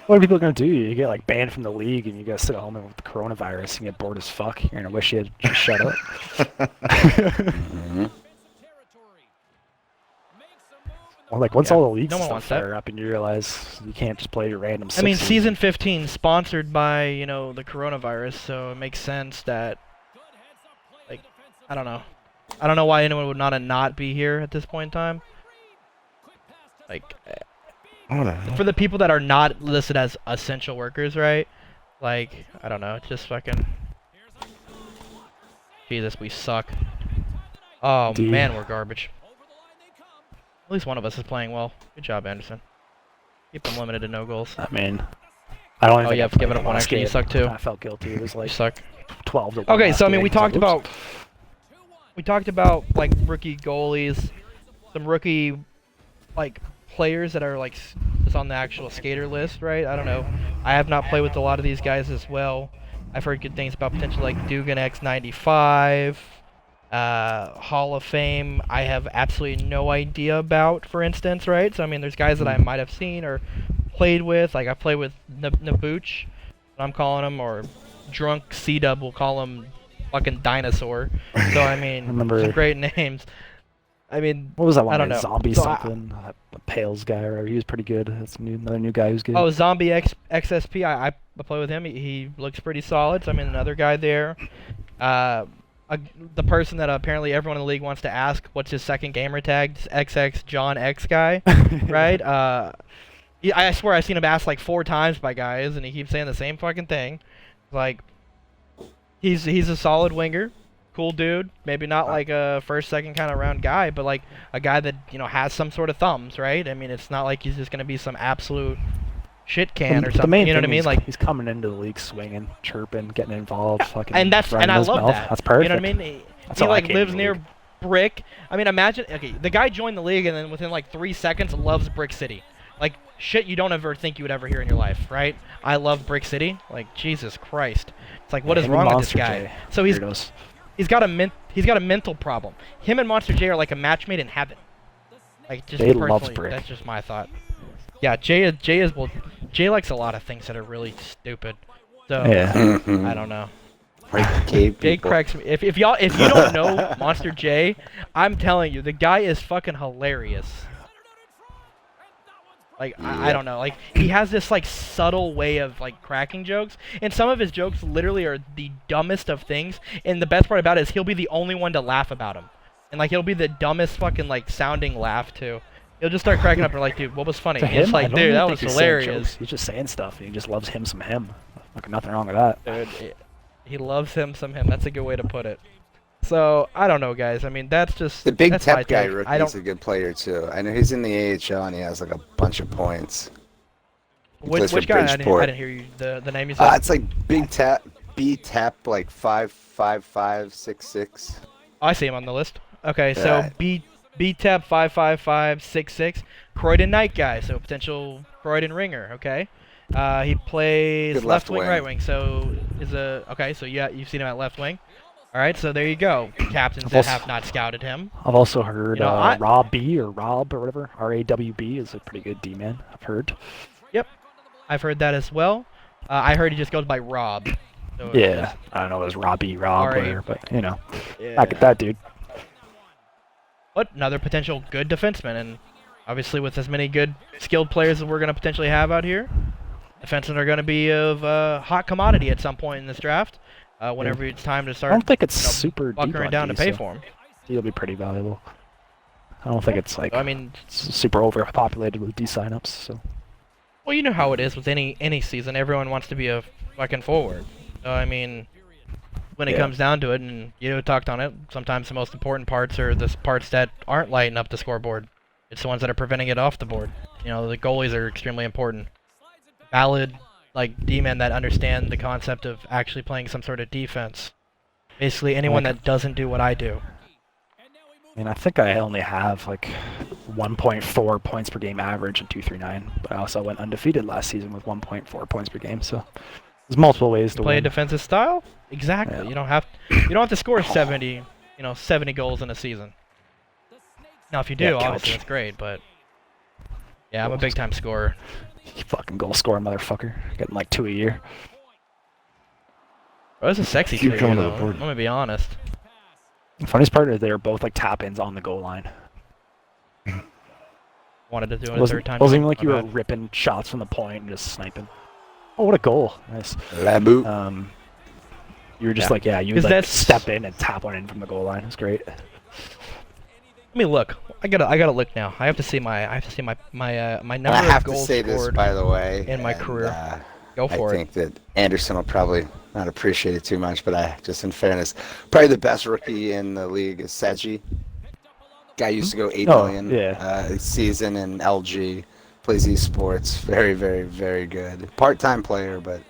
What are people gonna do? You get like banned from the league, and you gotta sit at home with the coronavirus and get bored as fuck. You're gonna wish you had just shut up. Well, like once all the leagues fire up, and you realize you can't just play your random. I mean, season 15 sponsored by the coronavirus, so it makes sense that. Like, I don't know why anyone would not be here at this point in time. Like, for the people that are not listed as essential workers, right? Like, I don't know, just fucking. Jesus, we suck. Oh man, we're garbage. At least one of us is playing well. Good job, Anderson. Keep them limited to no goals. I mean, I don't. Oh, you have to give it up one extra. You suck too. I felt guilty. It was like you suck. 12 to 1. Okay, so I mean, we talked about like rookie goalies, some rookie like players that are like is on the actual skater list, right? I don't know. I have not played with a lot of these guys as well. I've heard good things about potentially like Dugan X95, Hall of Fame. I have absolutely no idea about, for instance, right? So I mean, there's guys that I might have seen or played with. Like I played with Nabooch, I'm calling him, or Drunk C-Dub, we'll call him fucking Dinosaur. So I mean, some great names. I mean, what was that one? I don't know. Zombie something. Pales guy, or he was pretty good. That's another new guy who's good. Oh, Zombie XSP. I play with him. He looks pretty solid. So I mean, another guy there. The person that apparently everyone in the league wants to ask, what's his second gamer tag? XX John X guy, right? I swear I've seen him asked like 4 times by guys, and he keeps saying the same fucking thing. Like, he's a solid winger, cool dude. Maybe not like a first, second kind of round guy, but like a guy that has some sort of thumbs, right? I mean, it's not like he's just gonna be some absolute shit can or something. You know what I mean? Like he's coming into the league swinging, chirping, getting involved, fucking. And I love that. That's perfect. You know what I mean? He like lives near Brick. I mean, imagine. Okay, the guy joined the league and then within like 3 seconds loves Brick City. Like shit you don't ever think you would ever hear in your life, right? I love Brick City. Like Jesus Christ, it's like what is wrong with this guy? So he's got a mental problem. Him and Monster J are like a match made in heaven. Like just personally, that's just my thought. Yeah, Jay likes a lot of things that are really stupid. So yeah. I don't know. Jay cracks me. If you don't know Monster J, I'm telling you, the guy is fucking hilarious. Like I don't know, like he has this like subtle way of like cracking jokes, and some of his jokes literally are the dumbest of things. And the best part about it is he'll be the only one to laugh about them, and like he'll be the dumbest fucking like sounding laugh too. He'll just start cracking up and like, dude, what was funny? It's like, dude, that was hilarious. He's just saying stuff. And he just loves him some him. Like nothing wrong with that. Dude, he loves him some him. That's a good way to put it. So I don't know, guys. I mean, that's just the Big Tep guy. Rookie's a good player too. I know he's in the AHL and he has like a bunch of points. Which guy? I didn't hear you. The name you said. It's like Big Tep, B Tep, like 55566. Oh, I see him on the list. Okay, so B Tep 55566, Croydon Knight guy. So potential Croydon ringer. Okay. He plays left wing, right wing. So So yeah, you've seen him at left wing. All right, so there you go. Captains that have not scouted him. I've also heard Rob B or whatever. RAWB is a pretty good D-man, I've heard. Yep, I've heard that as well. I heard he just goes by Rob. So yeah, I don't know if it was Robbie, whatever, but I get that dude. But another potential good defenseman, and obviously with as many good skilled players that we're going to potentially have out here, defensemen are going to be of hot commodity at some point in this draft. Whenever it's time to start, I don't think it's super bunkering down to pay for him. He'll be pretty valuable. I don't think it's like super overpopulated with D signups. So. Well, you know how it is with any season. Everyone wants to be a fucking forward. So I mean, when it comes down to it, and you talked on it, sometimes the most important parts are the parts that aren't lighting up the scoreboard. It's the ones that are preventing it off the board. The goalies are extremely important. Valid, D-men that understand the concept of actually playing some sort of defense. Basically, anyone that doesn't do what I do. I mean, I think I only have 1.4 points per game average in 239, but I also went undefeated last season with 1.4 points per game. So there's multiple ways to play win. A defensive style. Exactly. Yeah. You don't have to score 70 goals in a season. Now, if you do, obviously that's great. But yeah, I'm a big time scorer. You fucking goal scorer, motherfucker. Getting 2 a year. Bro, it's a sexy 2 a year, though. I'm gonna be honest. The funniest part is they were both tap-ins on the goal line. Wanted to do it a third time. It wasn't even you were ripping shots from the point and just sniping. Oh, what a goal. Nice. You were just you step in and tap one in from the goal line. It was great. Let me look. I gotta look now. I have to see my number of goals scored. I have to say this, by the way, in my career. Go for it. I think that Anderson will probably not appreciate it too much, but just in fairness, probably the best rookie in the league is Seji. Guy used to go 8 million a season in LG, plays esports, very, very, very good. Part-time player, but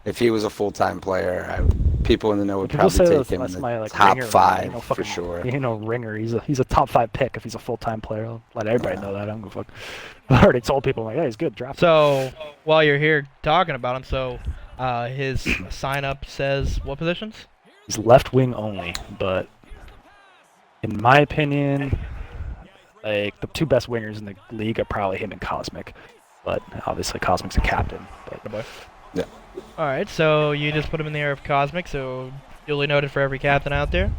if he was a full-time player, people in the know would probably take him in the top 5 for sure. Ringer. He's a top 5 pick if he's a full-time player. I'll let everybody know that. I don't give a fuck. I already told people he's good. Draft him. So while you're here talking about him, his sign-up says what positions? He's left wing only, but in my opinion, the 2 best wingers in the league are probably him and Cosmic. But obviously Cosmic's a captain. But yeah. All right, so you just put him in the air of Cosmic, so duly noted for every captain out there.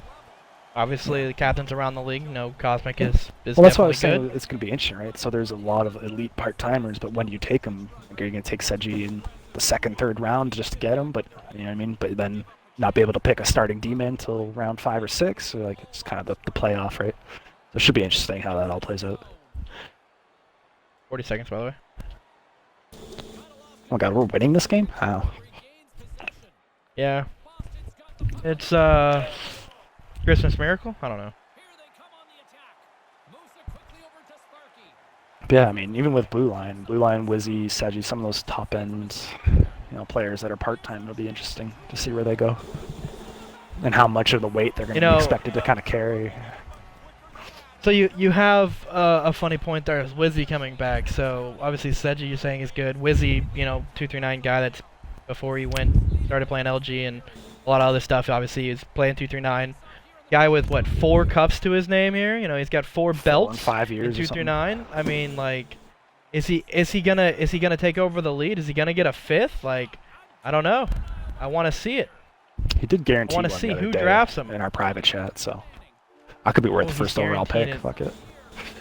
Obviously, the captains around the league know Cosmic is well, that's what I was good. saying. It's going to be interesting, right? So there's a lot of elite part-timers, but when you take them, you're going to take Seji in the 2nd, 3rd round just to get him, but you know what I mean? But then not be able to pick a starting D-man until round 5 or 6. So it's kind of the playoff, right? So it should be interesting how that all plays out. 40 seconds, by the way. Oh my god, we're winning this game? How? Yeah. It's Christmas Miracle? I don't know. Yeah, I mean, even with Blue Line, Wizzy, Seji, some of those top end, players that are part-time, it'll be interesting to see where they go. And how much of the weight they're going to be expected to kind of carry. So you have a funny point there is Wizzy coming back. So obviously Seji you're saying is good. Wizzy, 239 guy that's before he started playing LG and a lot of other stuff. Obviously he's playing 239. Guy with 4 cups to his name here. He's got 4 belts in 5 years. In 239. I mean, is he gonna take over the lead? Is he gonna get a 5th? I don't know. I want to see it. He did guarantee. I want to see who drafts him in our private chat. So I could be worth the first overall pick. Fuck it.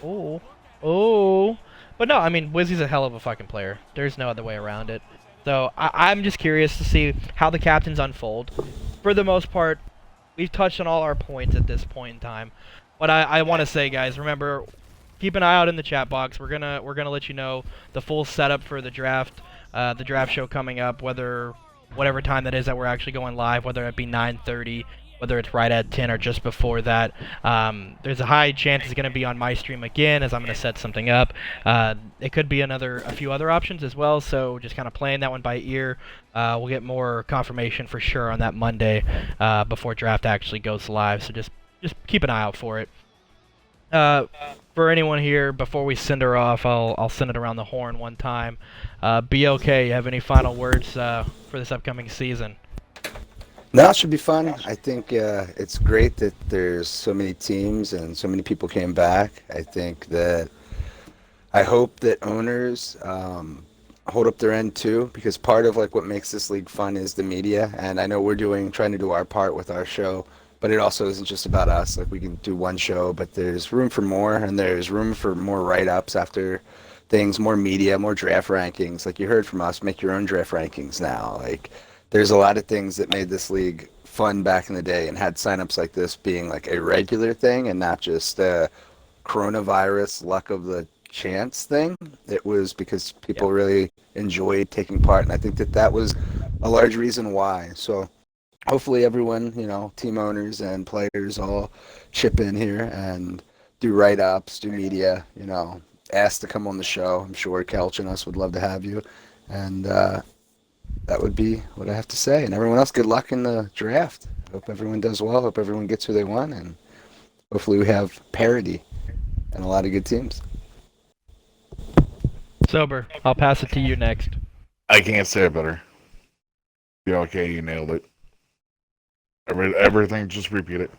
Oh. But no, I mean, Wizzy's a hell of a fucking player. There's no other way around it. So I'm just curious to see how the captains unfold. For the most part, we've touched on all our points at this point in time. But I want to say, guys, remember, keep an eye out in the chat box. We're gonna let you know the full setup for the draft show coming up, whatever time that is that we're actually going live, whether it be 9:30, whether it's right at 10 or just before that. There's a high chance it's going to be on my stream again, as I'm going to set something up. It could be a few other options as well, so just kind of playing that one by ear. We'll get more confirmation for sure on that Monday before draft actually goes live, so just keep an eye out for it. For anyone here, before we send her off, I'll send it around the horn one time. BOK, you have any final words for this upcoming season? No, it should be fun. I think it's great that there's so many teams and so many people came back. I hope that owners hold up their end too, because part of what makes this league fun is the media. And I know we're trying to do our part with our show, but it also isn't just about us. We can do one show, but there's room for more, and there's room for more write-ups after things, more media, more draft rankings. You heard from us, make your own draft rankings now. There's a lot of things that made this league fun back in the day and had signups like this being a regular thing and not just a coronavirus luck of the chance thing. It was because people really enjoyed taking part, and I think that was a large reason why. So hopefully everyone, team owners and players all chip in here and do write-ups, do media, ask to come on the show. I'm sure Kelch and us would love to have you. And that would be what I have to say. And everyone else, good luck in the draft. Hope everyone does well. Hope everyone gets who they want. And hopefully we have parity and a lot of good teams. Sober, I'll pass it to you next. I can't say it better. Yeah, okay, you nailed it. Everything, just repeat it.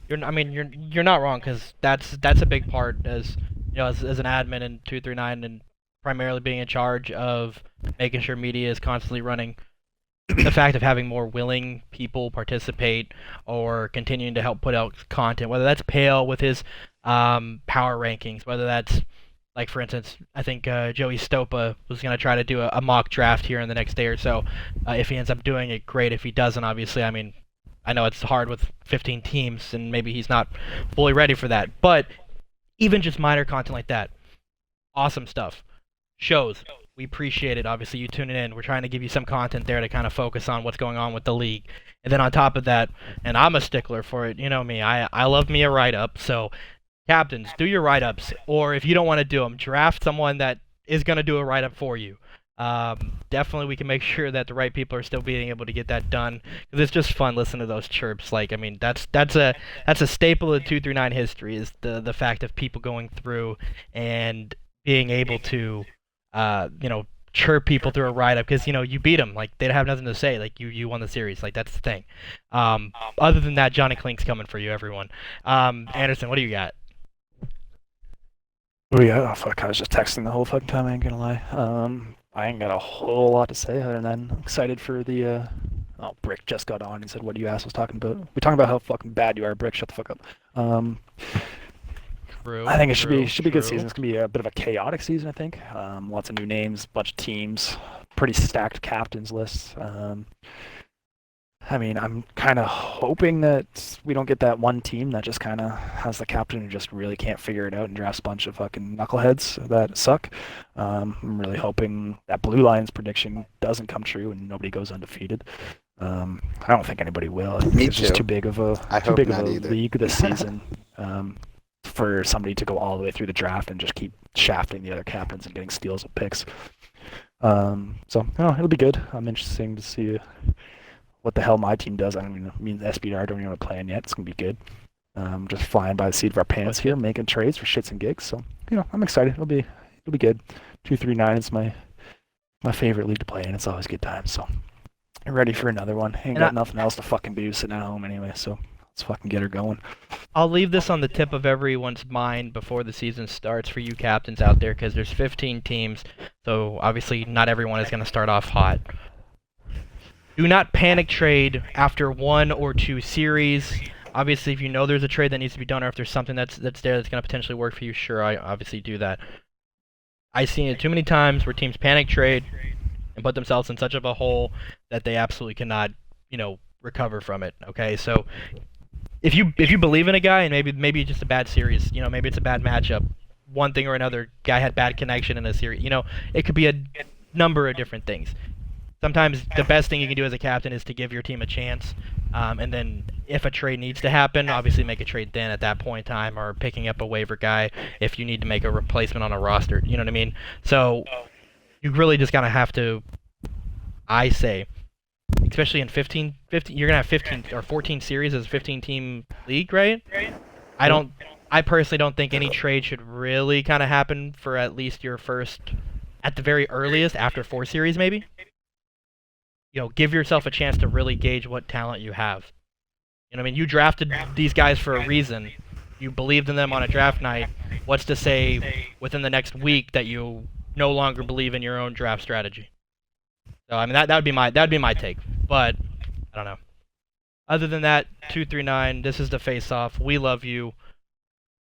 You're not wrong, because that's a big part as as an admin in 239 and primarily being in charge of making sure media is constantly running. The fact of having more willing people participate or continuing to help put out content, whether that's Pale with his power rankings, whether that's like, for instance, I think Joey Stopa was going to try to do a mock draft here in the next day or so. If he ends up doing it, great. If he doesn't, obviously, I know it's hard with 15 teams, and maybe he's not fully ready for that. But even just minor content like that, awesome stuff. Shows, we appreciate it. Obviously, you tuning in. We're trying to give you some content there to kind of focus on what's going on with the league. And then on top of that, and I'm a stickler for it, you know me, I love me a write-up, so captains, do your write-ups, or if you don't want to do them, draft someone that is going to do a write-up for you. Definitely we can make sure that the right people are still being able to get that done, because it's just fun listening to those chirps. Like, that's a staple of 239 history, is the fact of people going through and being able to chirp people through a write-up, because you beat them, like they have nothing to say, like you won the series, like that's the thing. Other than that, Johnny Clink's coming for you, everyone. Anderson, what do you got? Oh yeah, oh fuck, I was just texting the whole fucking time, I ain't gonna lie. I ain't got a whole lot to say other than I'm excited for the Brick just got on and said, what do you assholes talking about? We're talking about how fucking bad you are, Brick, shut the fuck up. True, I think it should be a good season. It's gonna be a bit of a chaotic season, I think. Lots of new names, bunch of teams, pretty stacked captains lists. I'm kind of hoping that we don't get that one team that just kind of has the captain who just really can't figure it out and drafts a bunch of fucking knuckleheads that suck. I'm really hoping that Blue Lions prediction doesn't come true and nobody goes undefeated. I don't think anybody will. It's just too big of a league this season for somebody to go all the way through the draft and just keep shafting the other captains and getting steals of picks. It'll be good. I'm interested to see what the hell my team does. I don't even know. Me and SBR don't even know what plan yet. It's going to be good. Just flying by the seat of our pants here, making trades for shits and gigs. So, I'm excited. It'll be good. 239 is my favorite league to play in. It's always good times. So, I'm ready for another one. Ain't got nothing else to fucking do sitting at home anyway. So, let's fucking get her going. I'll leave this on the tip of everyone's mind before the season starts for you captains out there, because there's 15 teams. So, obviously, not everyone is going to start off hot. Do not panic trade after 1 or 2 series. Obviously, if you know there's a trade that needs to be done, or if there's something that's there that's going to potentially work for you, sure, I obviously do that. I've seen it too many times where teams panic trade and put themselves in such of a hole that they absolutely cannot, recover from it. Okay, so if you believe in a guy, and maybe it's just a bad series, maybe it's a bad matchup, one thing or another, guy had bad connection in a series, it could be a number of different things. Sometimes the best thing you can do as a captain is to give your team a chance, and then if a trade needs to happen, obviously make a trade then at that point in time, or picking up a waiver guy if you need to make a replacement on a roster. You know what I mean? So you really just gotta have to, I say, especially in 15, you're gonna have 15 or 14 series as a 15-team league, right? I personally don't think any trade should really kind of happen for at least your first, at the very earliest, after 4 series maybe. Give yourself a chance to really gauge what talent you have. You drafted these guys for a reason. You believed in them on a draft night. What's to say within the next week that you no longer believe in your own draft strategy? So that'd be my take. But I don't know. Other than that, 239. This is the Face-Off. We love you.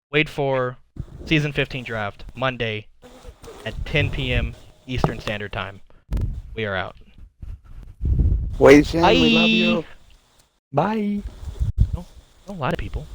Wait for Season 15 draft Monday at 10 p.m. Eastern Standard Time. We are out. Wait, we love you. Bye. No, a lot of people.